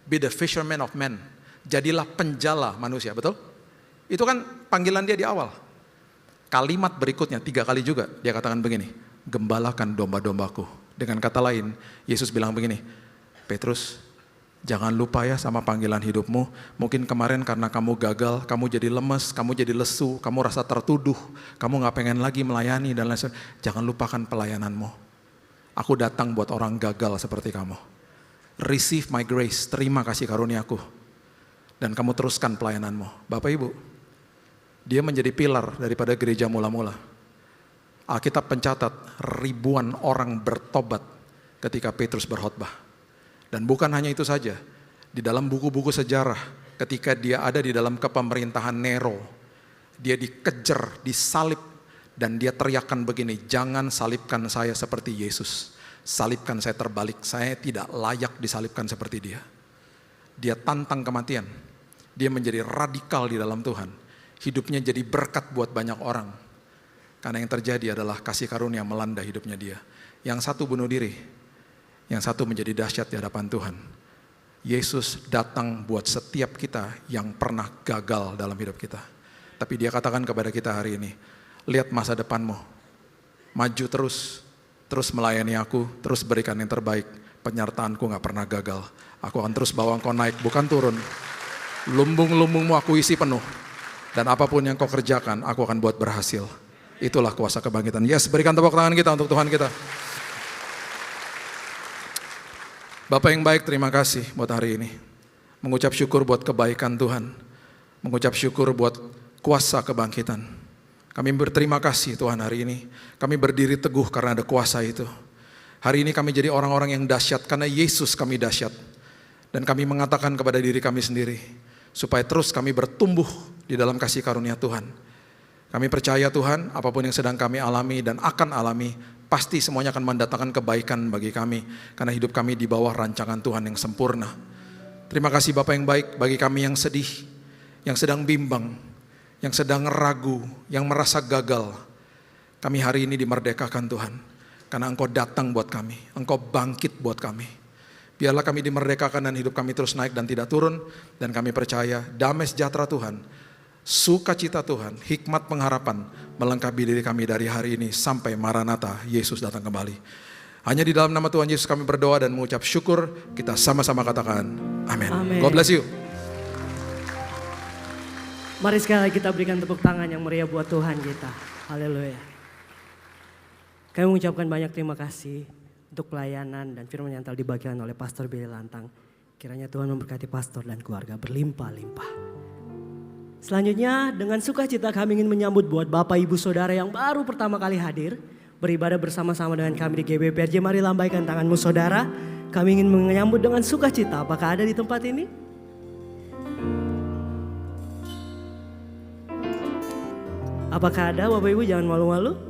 be the fisherman of men. Jadilah penjala manusia, betul? Itu kan panggilan dia di awal. Kalimat berikutnya 3 kali juga dia katakan begini, gembalakan domba-dombaku. Dengan kata lain, Yesus bilang begini, Petrus, jangan lupa ya sama panggilan hidupmu. Mungkin kemarin karena kamu gagal, kamu jadi lemes, kamu jadi lesu, kamu rasa tertuduh, kamu gak pengen lagi melayani dan lain sebagainya. Jangan lupakan pelayananmu. Aku datang buat orang gagal seperti kamu. Receive my grace, terima kasih karuniaku. Dan kamu teruskan pelayananmu. Bapak Ibu, dia menjadi pilar daripada gereja mula-mula. Alkitab pencatat ribuan orang bertobat ketika Petrus berkhotbah. Dan bukan hanya itu saja, di dalam buku-buku sejarah ketika dia ada di dalam kepemerintahan Nero, dia dikejar, disalib, dan dia teriakkan begini, jangan salibkan saya seperti Yesus, salibkan saya terbalik, saya tidak layak disalibkan seperti dia. Dia tantang kematian, dia menjadi radikal di dalam Tuhan. hidupnya jadi berkat buat banyak orang. Karena yang terjadi adalah kasih karunia melanda hidupnya dia. Yang satu bunuh diri, yang satu menjadi dahsyat di hadapan Tuhan. Yesus datang buat setiap kita yang pernah gagal dalam hidup kita. Tapi dia katakan kepada kita hari ini, lihat masa depanmu, maju terus melayani aku, terus berikan yang terbaik. Penyertaanku gak pernah gagal. Aku akan terus bawa engkau naik, bukan turun. Lumbung-lumbungmu aku isi penuh. Dan apapun yang kau kerjakan, aku akan buat berhasil. Itulah kuasa kebangkitan. Yes, berikan tepuk tangan kita untuk Tuhan kita. Bapak yang baik, terima kasih buat hari ini. Mengucap syukur buat kebaikan Tuhan. Mengucap syukur buat kuasa kebangkitan. Kami berterima kasih Tuhan hari ini. Kami berdiri teguh karena ada kuasa itu. Hari ini kami jadi orang-orang yang dahsyat karena Yesus kami dahsyat. Dan kami mengatakan kepada diri kami sendiri, supaya terus kami bertumbuh di dalam kasih karunia Tuhan. Kami percaya Tuhan, apapun yang sedang kami alami dan akan alami, pasti semuanya akan mendatangkan kebaikan bagi kami. Karena hidup kami di bawah rancangan Tuhan yang sempurna. Terima kasih Bapak yang baik bagi kami yang sedih, yang sedang bimbang, yang sedang ragu, yang merasa gagal. Kami hari ini dimerdekakan Tuhan. Karena Engkau datang buat kami, Engkau bangkit buat kami. Biarlah kami dimerdekakan dan hidup kami terus naik dan tidak turun. Dan kami percaya damai sejahtera Tuhan, sukacita Tuhan, hikmat pengharapan melengkapi diri kami dari hari ini sampai Maranatha, Yesus datang kembali. Hanya di dalam nama Tuhan Yesus kami berdoa dan mengucap syukur. Kita sama-sama katakan amin. God bless you. Mari sekali lagi kita berikan tepuk tangan yang meriah buat Tuhan kita. Haleluya. Kami mengucapkan banyak terima kasih untuk pelayanan dan firman yang telah dibagikan oleh Pastor Billy Lantang. Kiranya Tuhan memberkati pastor dan keluarga berlimpah-limpah. Selanjutnya dengan sukacita kami ingin menyambut buat Bapak Ibu Saudara yang baru pertama kali hadir beribadah bersama-sama dengan kami di GBPRJ. Mari lambaikan tanganmu saudara. Kami ingin menyambut dengan sukacita. Apakah ada di tempat ini? Apakah ada Bapak Ibu? Jangan malu-malu.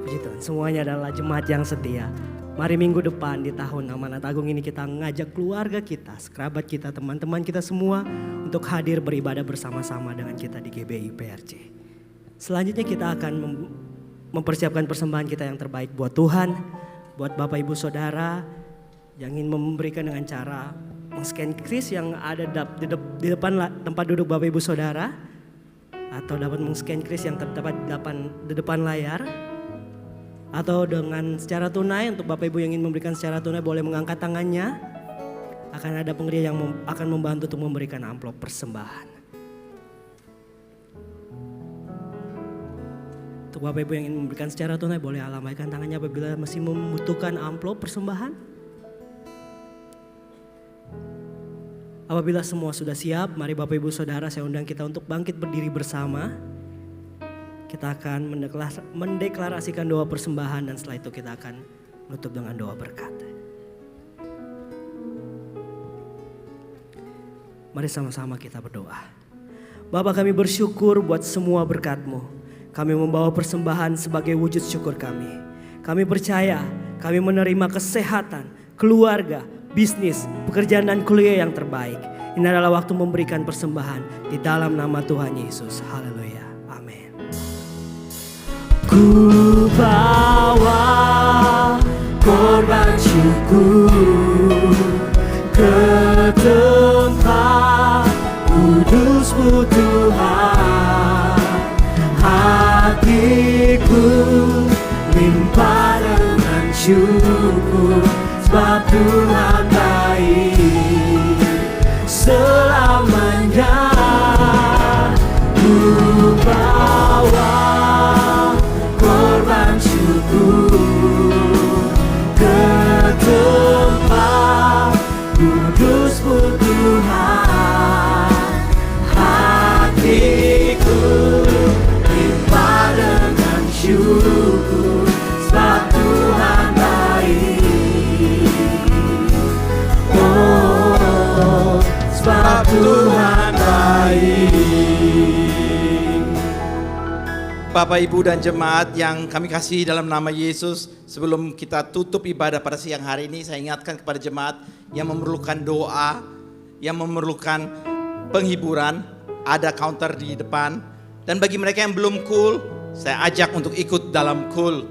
Puji Tuhan, semuanya adalah jemaat yang setia. Mari minggu depan di tahun Amanat Agung ini kita ngajak keluarga kita, kerabat kita, teman-teman kita semua untuk hadir beribadah bersama-sama dengan kita di GBI PRJ. Selanjutnya kita akan mempersiapkan persembahan kita yang terbaik buat Tuhan, buat Bapak Ibu Saudara yang ingin memberikan dengan cara men-scan kris yang ada di depan tempat duduk Bapak Ibu Saudara, atau dapat men-scan kris yang terdapat di depan layar, atau dengan secara tunai. Untuk Bapak Ibu yang ingin memberikan secara tunai boleh mengangkat tangannya. Akan ada pengeria yang akan membantu untuk memberikan amplop persembahan. Untuk Bapak Ibu yang ingin memberikan secara tunai boleh lambaikan tangannya apabila masih membutuhkan amplop persembahan. Apabila semua sudah siap, mari Bapak Ibu Saudara saya undang kita untuk bangkit berdiri bersama. Kita akan mendeklarasikan doa persembahan dan setelah itu kita akan menutup dengan doa berkat. Mari sama-sama kita berdoa. Bapa, kami bersyukur buat semua berkat-Mu. Kami membawa persembahan sebagai wujud syukur kami. Kami percaya kami menerima kesehatan, keluarga, bisnis, pekerjaan dan kuliah yang terbaik. Ini adalah waktu memberikan persembahan di dalam nama Tuhan Yesus. Haleluya. Amin. Ku bawa korban syukur ke tempat kudus-Mu Tuhan. Hatiku limpah dengan syukur sebab Tuhan baik selamanya. Ku bawa korban syukur ke tempat kudus-Mu Tuhan. Hatiku limpah dengan syukur sebab Tuhan baik. Oh, sebab Tuhan baik. Bapak, Ibu, dan jemaat yang kami kasih dalam nama Yesus, sebelum kita tutup ibadah pada siang hari ini, saya ingatkan kepada jemaat yang memerlukan doa, yang memerlukan penghiburan, ada counter di depan. Dan bagi mereka yang belum cool, saya ajak untuk ikut dalam cool.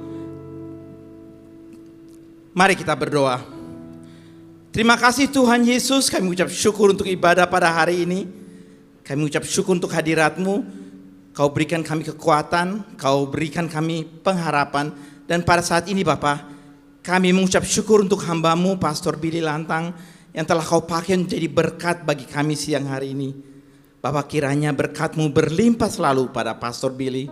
Mari kita berdoa. Terima kasih Tuhan Yesus, kami ucap syukur untuk ibadah pada hari ini. Kami ucap syukur untuk hadirat-Mu. Kau berikan kami kekuatan, Kau berikan kami pengharapan. Dan pada saat ini Bapa, kami mengucap syukur untuk hamba-Mu, Pastor Billy Lantang, yang telah Kau pakai menjadi berkat bagi kami siang hari ini. Bapa, kiranya berkat-Mu berlimpah selalu pada Pastor Billy.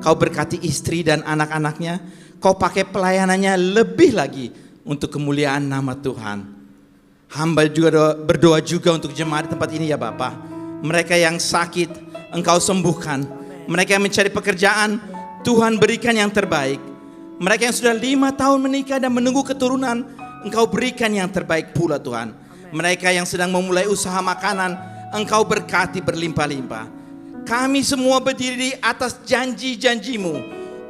Kau berkati istri dan anak-anaknya. Kau pakai pelayanannya lebih lagi untuk kemuliaan nama Tuhan. Hamba juga berdoa juga untuk jemaat di tempat ini ya Bapa. Mereka yang sakit, Engkau sembuhkan. Mereka yang mencari pekerjaan, Tuhan berikan yang terbaik. Mereka yang sudah 5 tahun menikah dan menunggu keturunan, Engkau berikan yang terbaik pula Tuhan. Mereka yang sedang memulai usaha makanan, Engkau berkati berlimpah-limpah. Kami semua berdiri di atas janji-janji-Mu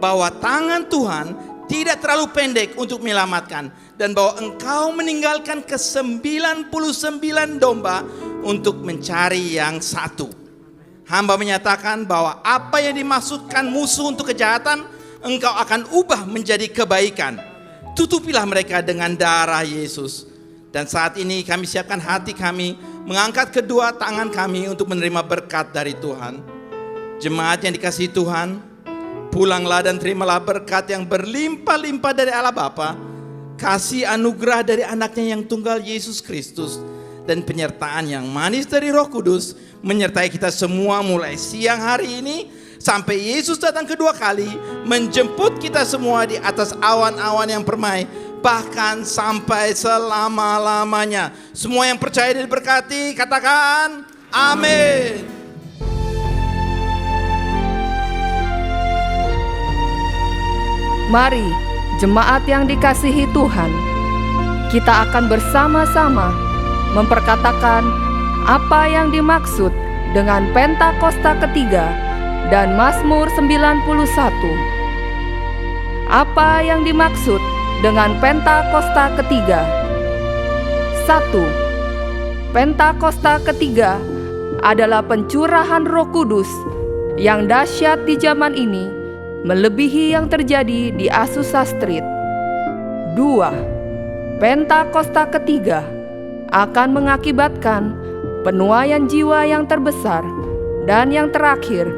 bahwa tangan Tuhan tidak terlalu pendek untuk menyelamatkan, dan bahwa Engkau meninggalkan ke-99 domba untuk mencari yang satu. Hamba menyatakan bahwa apa yang dimaksudkan musuh untuk kejahatan, Engkau akan ubah menjadi kebaikan. Tutupilah mereka dengan darah Yesus. Dan saat ini kami siapkan hati kami, mengangkat kedua tangan kami untuk menerima berkat dari Tuhan. Jemaat yang dikasihi Tuhan, pulanglah dan terimalah berkat yang berlimpah-limpah dari Allah Bapa, kasih anugerah dari anaknya yang tunggal Yesus Kristus, dan penyertaan yang manis dari Roh Kudus menyertai kita semua mulai siang hari ini sampai Yesus datang kedua kali menjemput kita semua di atas awan-awan yang permai, bahkan sampai selama-lamanya. Semua yang percaya dan diberkati katakan amin. Mari, jemaat yang dikasihi Tuhan, kita akan bersama-sama memperkatakan apa yang dimaksud dengan Pentakosta ketiga dan Mazmur 91. Apa yang dimaksud dengan Pentakosta ketiga? 1. Pentakosta ketiga adalah pencurahan Roh Kudus yang dahsyat di zaman ini, melebihi yang terjadi di Azusa Street. 2. Pentakosta ketiga akan mengakibatkan penuaian jiwa yang terbesar dan yang terakhir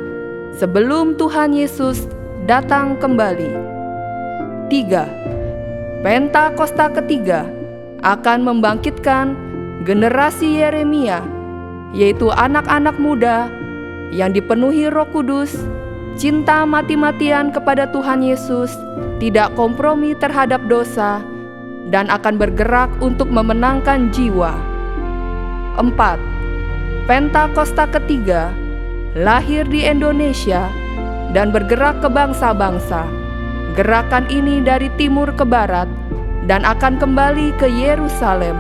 sebelum Tuhan Yesus datang kembali. 3. Pentakosta ketiga akan membangkitkan generasi Yeremia, yaitu anak-anak muda yang dipenuhi Roh Kudus, cinta mati-matian kepada Tuhan Yesus, tidak kompromi terhadap dosa, dan akan bergerak untuk memenangkan jiwa. 4. Pentakosta ketiga lahir di Indonesia dan bergerak ke bangsa-bangsa. Gerakan ini dari timur ke barat dan akan kembali ke Yerusalem.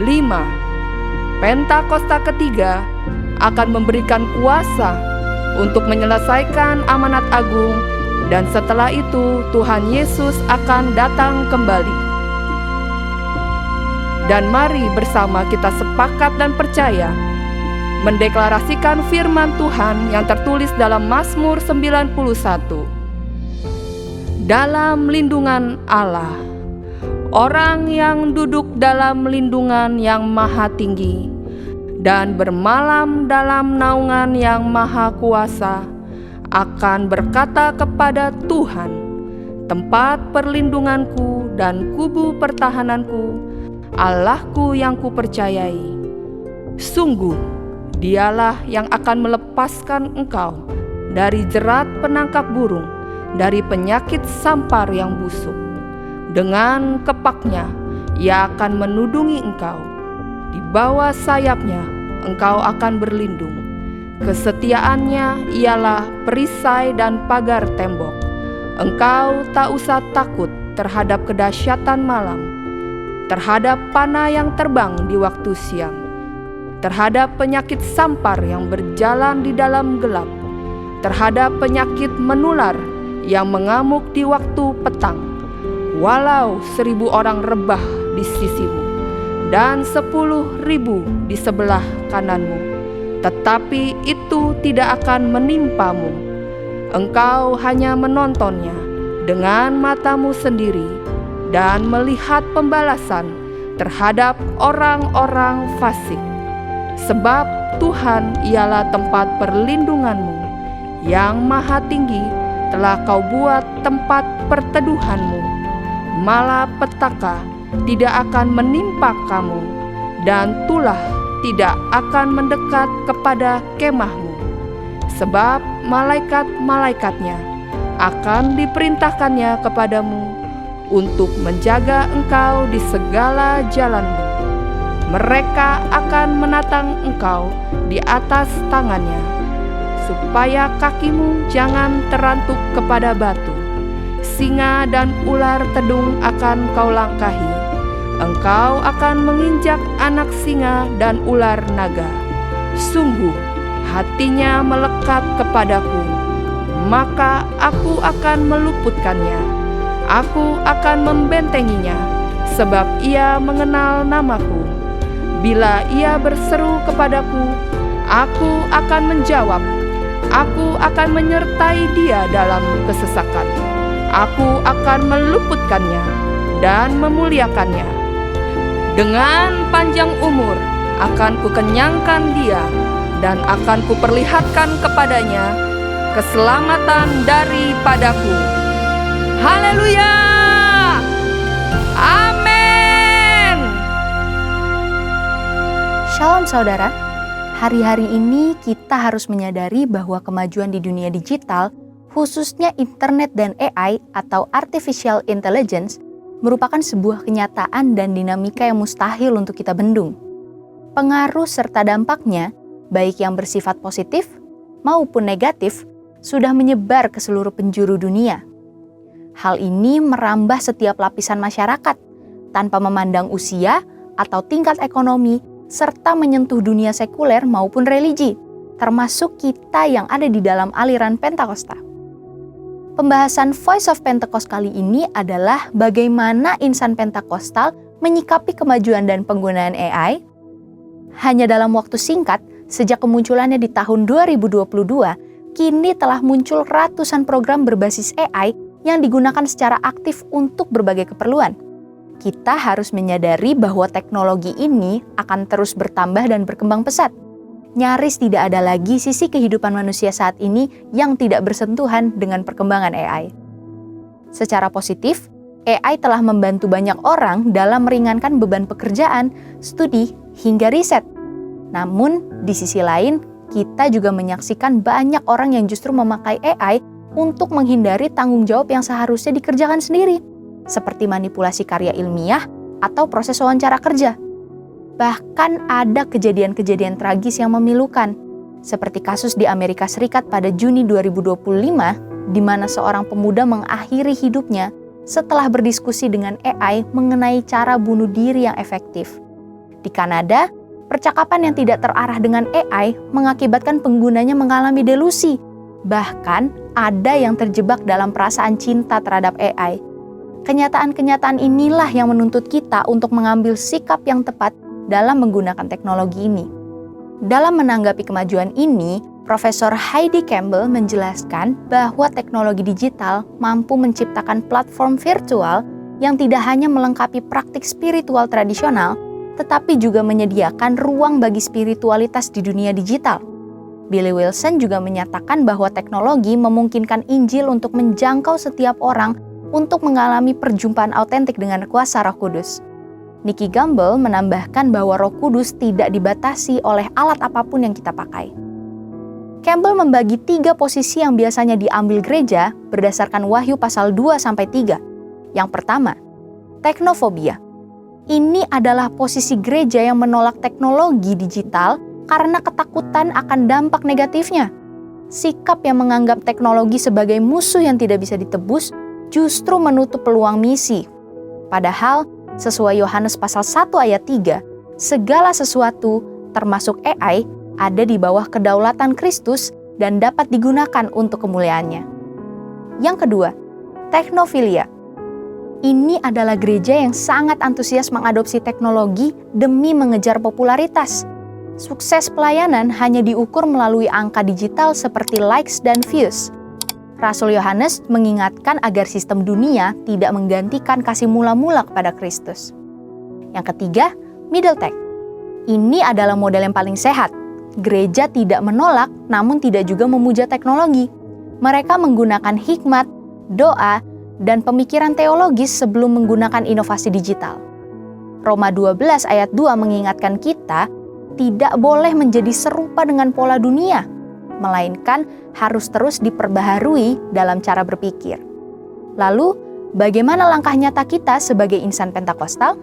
5. Pentakosta ketiga akan memberikan kuasa untuk menyelesaikan amanat agung, dan setelah itu Tuhan Yesus akan datang kembali. Dan mari bersama kita sepakat dan percaya mendeklarasikan firman Tuhan yang tertulis dalam Mazmur 91. Dalam lindungan Allah, orang yang duduk dalam lindungan yang maha tinggi dan bermalam dalam naungan yang maha kuasa akan berkata kepada Tuhan, tempat perlindunganku dan kubu pertahananku, Allahku yang kupercayai. Sungguh, Dialah yang akan melepaskan engkau dari jerat penangkap burung, dari penyakit sampar yang busuk. Dengan kepaknya, Ia akan menudungi engkau. Di bawah sayapnya, engkau akan berlindung. Kesetiaannya ialah perisai dan pagar tembok. Engkau tak usah takut terhadap kedahsyatan malam, terhadap panah yang terbang di waktu siang, terhadap penyakit sampar yang berjalan di dalam gelap, terhadap penyakit menular yang mengamuk di waktu petang. Walau 1000 orang rebah di sisimu dan 10.000 di sebelah kananmu. Tetapi itu tidak akan menimpamu. Engkau hanya menontonnya dengan matamu sendiri dan melihat pembalasan terhadap orang-orang fasik. Sebab Tuhan ialah tempat perlindunganmu, yang maha tinggi telah kau buat tempat perteduhanmu. Malapetaka tidak akan menimpa kamu, dan tulah tidak akan mendekat kepada kemahmu. Sebab malaikat-malaikatnya akan diperintahkannya kepadamu untuk menjaga engkau di segala jalanmu. Mereka akan menatang engkau di atas tangannya, supaya kakimu jangan terantuk kepada batu. Singa dan ular tedung akan kau langkahi. Engkau akan menginjak anak singa dan ular naga. Sungguh, hatinya melekat kepadaku, maka aku akan meluputkannya. Aku akan membentenginya, sebab ia mengenal namaku. Bila ia berseru kepadaku, aku akan menjawab. Aku akan menyertai dia dalam kesesakan. Aku akan meluputkannya dan memuliakannya. Dengan panjang umur akan kukenyangkan dia, dan akan kuperlihatkan kepadanya keselamatan daripadaku. Haleluya! Amin. Shalom saudara, hari-hari ini kita harus menyadari bahwa kemajuan di dunia digital, khususnya internet dan AI atau artificial intelligence, merupakan sebuah kenyataan dan dinamika yang mustahil untuk kita bendung. Pengaruh serta dampaknya, baik yang bersifat positif maupun negatif, sudah menyebar ke seluruh penjuru dunia. Hal ini merambah setiap lapisan masyarakat, tanpa memandang usia atau tingkat ekonomi, serta menyentuh dunia sekuler maupun religi, termasuk kita yang ada di dalam aliran Pentakosta. Pembahasan Voice of Pentecost kali ini adalah bagaimana insan Pentakostal menyikapi kemajuan dan penggunaan AI. Hanya dalam waktu singkat, sejak kemunculannya di tahun 2022, kini telah muncul ratusan program berbasis AI yang digunakan secara aktif untuk berbagai keperluan. Kita harus menyadari bahwa teknologi ini akan terus bertambah dan berkembang pesat. Nyaris tidak ada lagi sisi kehidupan manusia saat ini yang tidak bersentuhan dengan perkembangan AI. Secara positif, AI telah membantu banyak orang dalam meringankan beban pekerjaan, studi, hingga riset. Namun, di sisi lain, kita juga menyaksikan banyak orang yang justru memakai AI untuk menghindari tanggung jawab yang seharusnya dikerjakan sendiri, seperti manipulasi karya ilmiah atau proses wawancara kerja. Bahkan ada kejadian-kejadian tragis yang memilukan, seperti kasus di Amerika Serikat pada Juni 2025, di mana seorang pemuda mengakhiri hidupnya setelah berdiskusi dengan AI mengenai cara bunuh diri yang efektif. Di Kanada, percakapan yang tidak terarah dengan AI mengakibatkan penggunanya mengalami delusi. Bahkan ada yang terjebak dalam perasaan cinta terhadap AI. Kenyataan-kenyataan inilah yang menuntut kita untuk mengambil sikap yang tepat dalam menggunakan teknologi ini. Dalam menanggapi kemajuan ini, Profesor Heidi Campbell menjelaskan bahwa teknologi digital mampu menciptakan platform virtual yang tidak hanya melengkapi praktik spiritual tradisional, tetapi juga menyediakan ruang bagi spiritualitas di dunia digital. Billy Wilson juga menyatakan bahwa teknologi memungkinkan Injil untuk menjangkau setiap orang untuk mengalami perjumpaan autentik dengan kuasa Roh Kudus. Nicky Gumbel menambahkan bahwa Roh Kudus tidak dibatasi oleh alat apapun yang kita pakai. Campbell membagi 3 posisi yang biasanya diambil gereja berdasarkan Wahyu pasal 2-3. Yang pertama, teknofobia. Ini adalah posisi gereja yang menolak teknologi digital karena ketakutan akan dampak negatifnya. Sikap yang menganggap teknologi sebagai musuh yang tidak bisa ditebus justru menutup peluang misi. Padahal, sesuai Yohanes pasal 1 ayat 3, segala sesuatu, termasuk AI, ada di bawah kedaulatan Kristus dan dapat digunakan untuk kemuliaannya. Yang kedua, teknofilia. Ini adalah gereja yang sangat antusias mengadopsi teknologi demi mengejar popularitas. Sukses pelayanan hanya diukur melalui angka digital seperti likes dan views. Rasul Yohanes mengingatkan agar sistem dunia tidak menggantikan kasih mula-mula kepada Kristus. Yang ketiga, middle tech. Ini adalah model yang paling sehat. Gereja tidak menolak, namun tidak juga memuja teknologi. Mereka menggunakan hikmat, doa, dan pemikiran teologis sebelum menggunakan inovasi digital. Roma 12 ayat 2 mengingatkan kita tidak boleh menjadi serupa dengan pola dunia, melainkan harus terus diperbaharui dalam cara berpikir. Lalu, bagaimana langkah nyata kita sebagai insan Pentakosta?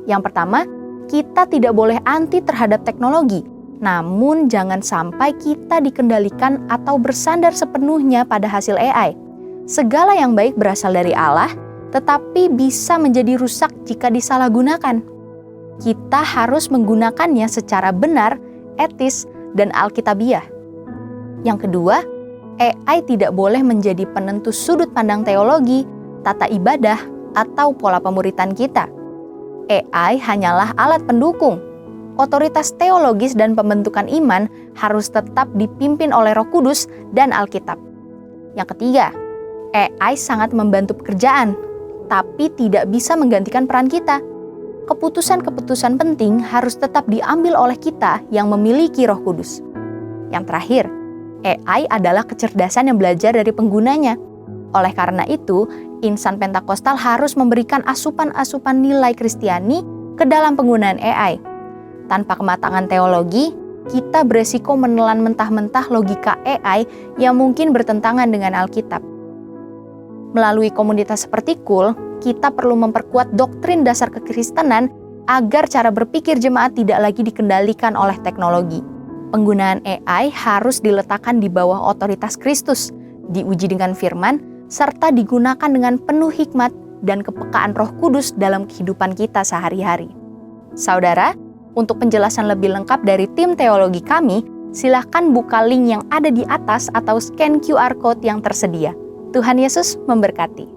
Yang pertama, kita tidak boleh anti terhadap teknologi, namun jangan sampai kita dikendalikan atau bersandar sepenuhnya pada hasil AI. Segala yang baik berasal dari Allah, tetapi bisa menjadi rusak jika disalahgunakan. Kita harus menggunakannya secara benar, etis, dan alkitabiah. Yang kedua, AI tidak boleh menjadi penentu sudut pandang teologi, tata ibadah, atau pola pemuritan kita. AI hanyalah alat pendukung. Otoritas teologis dan pembentukan iman harus tetap dipimpin oleh Roh Kudus dan Alkitab. Yang ketiga, AI sangat membantu pekerjaan, tapi tidak bisa menggantikan peran kita. Keputusan-keputusan penting harus tetap diambil oleh kita yang memiliki Roh Kudus. Yang terakhir, AI adalah kecerdasan yang belajar dari penggunanya. Oleh karena itu, insan Pentakostal harus memberikan asupan-asupan nilai Kristiani ke dalam penggunaan AI. Tanpa kematangan teologi, kita beresiko menelan mentah-mentah logika AI yang mungkin bertentangan dengan Alkitab. Melalui komunitas seperti KUL, kita perlu memperkuat doktrin dasar kekristenan agar cara berpikir jemaat tidak lagi dikendalikan oleh teknologi. Penggunaan AI harus diletakkan di bawah otoritas Kristus, diuji dengan firman, serta digunakan dengan penuh hikmat dan kepekaan Roh Kudus dalam kehidupan kita sehari-hari. Saudara, untuk penjelasan lebih lengkap dari tim teologi kami, silakan buka link yang ada di atas atau scan QR Code yang tersedia. Tuhan Yesus memberkati.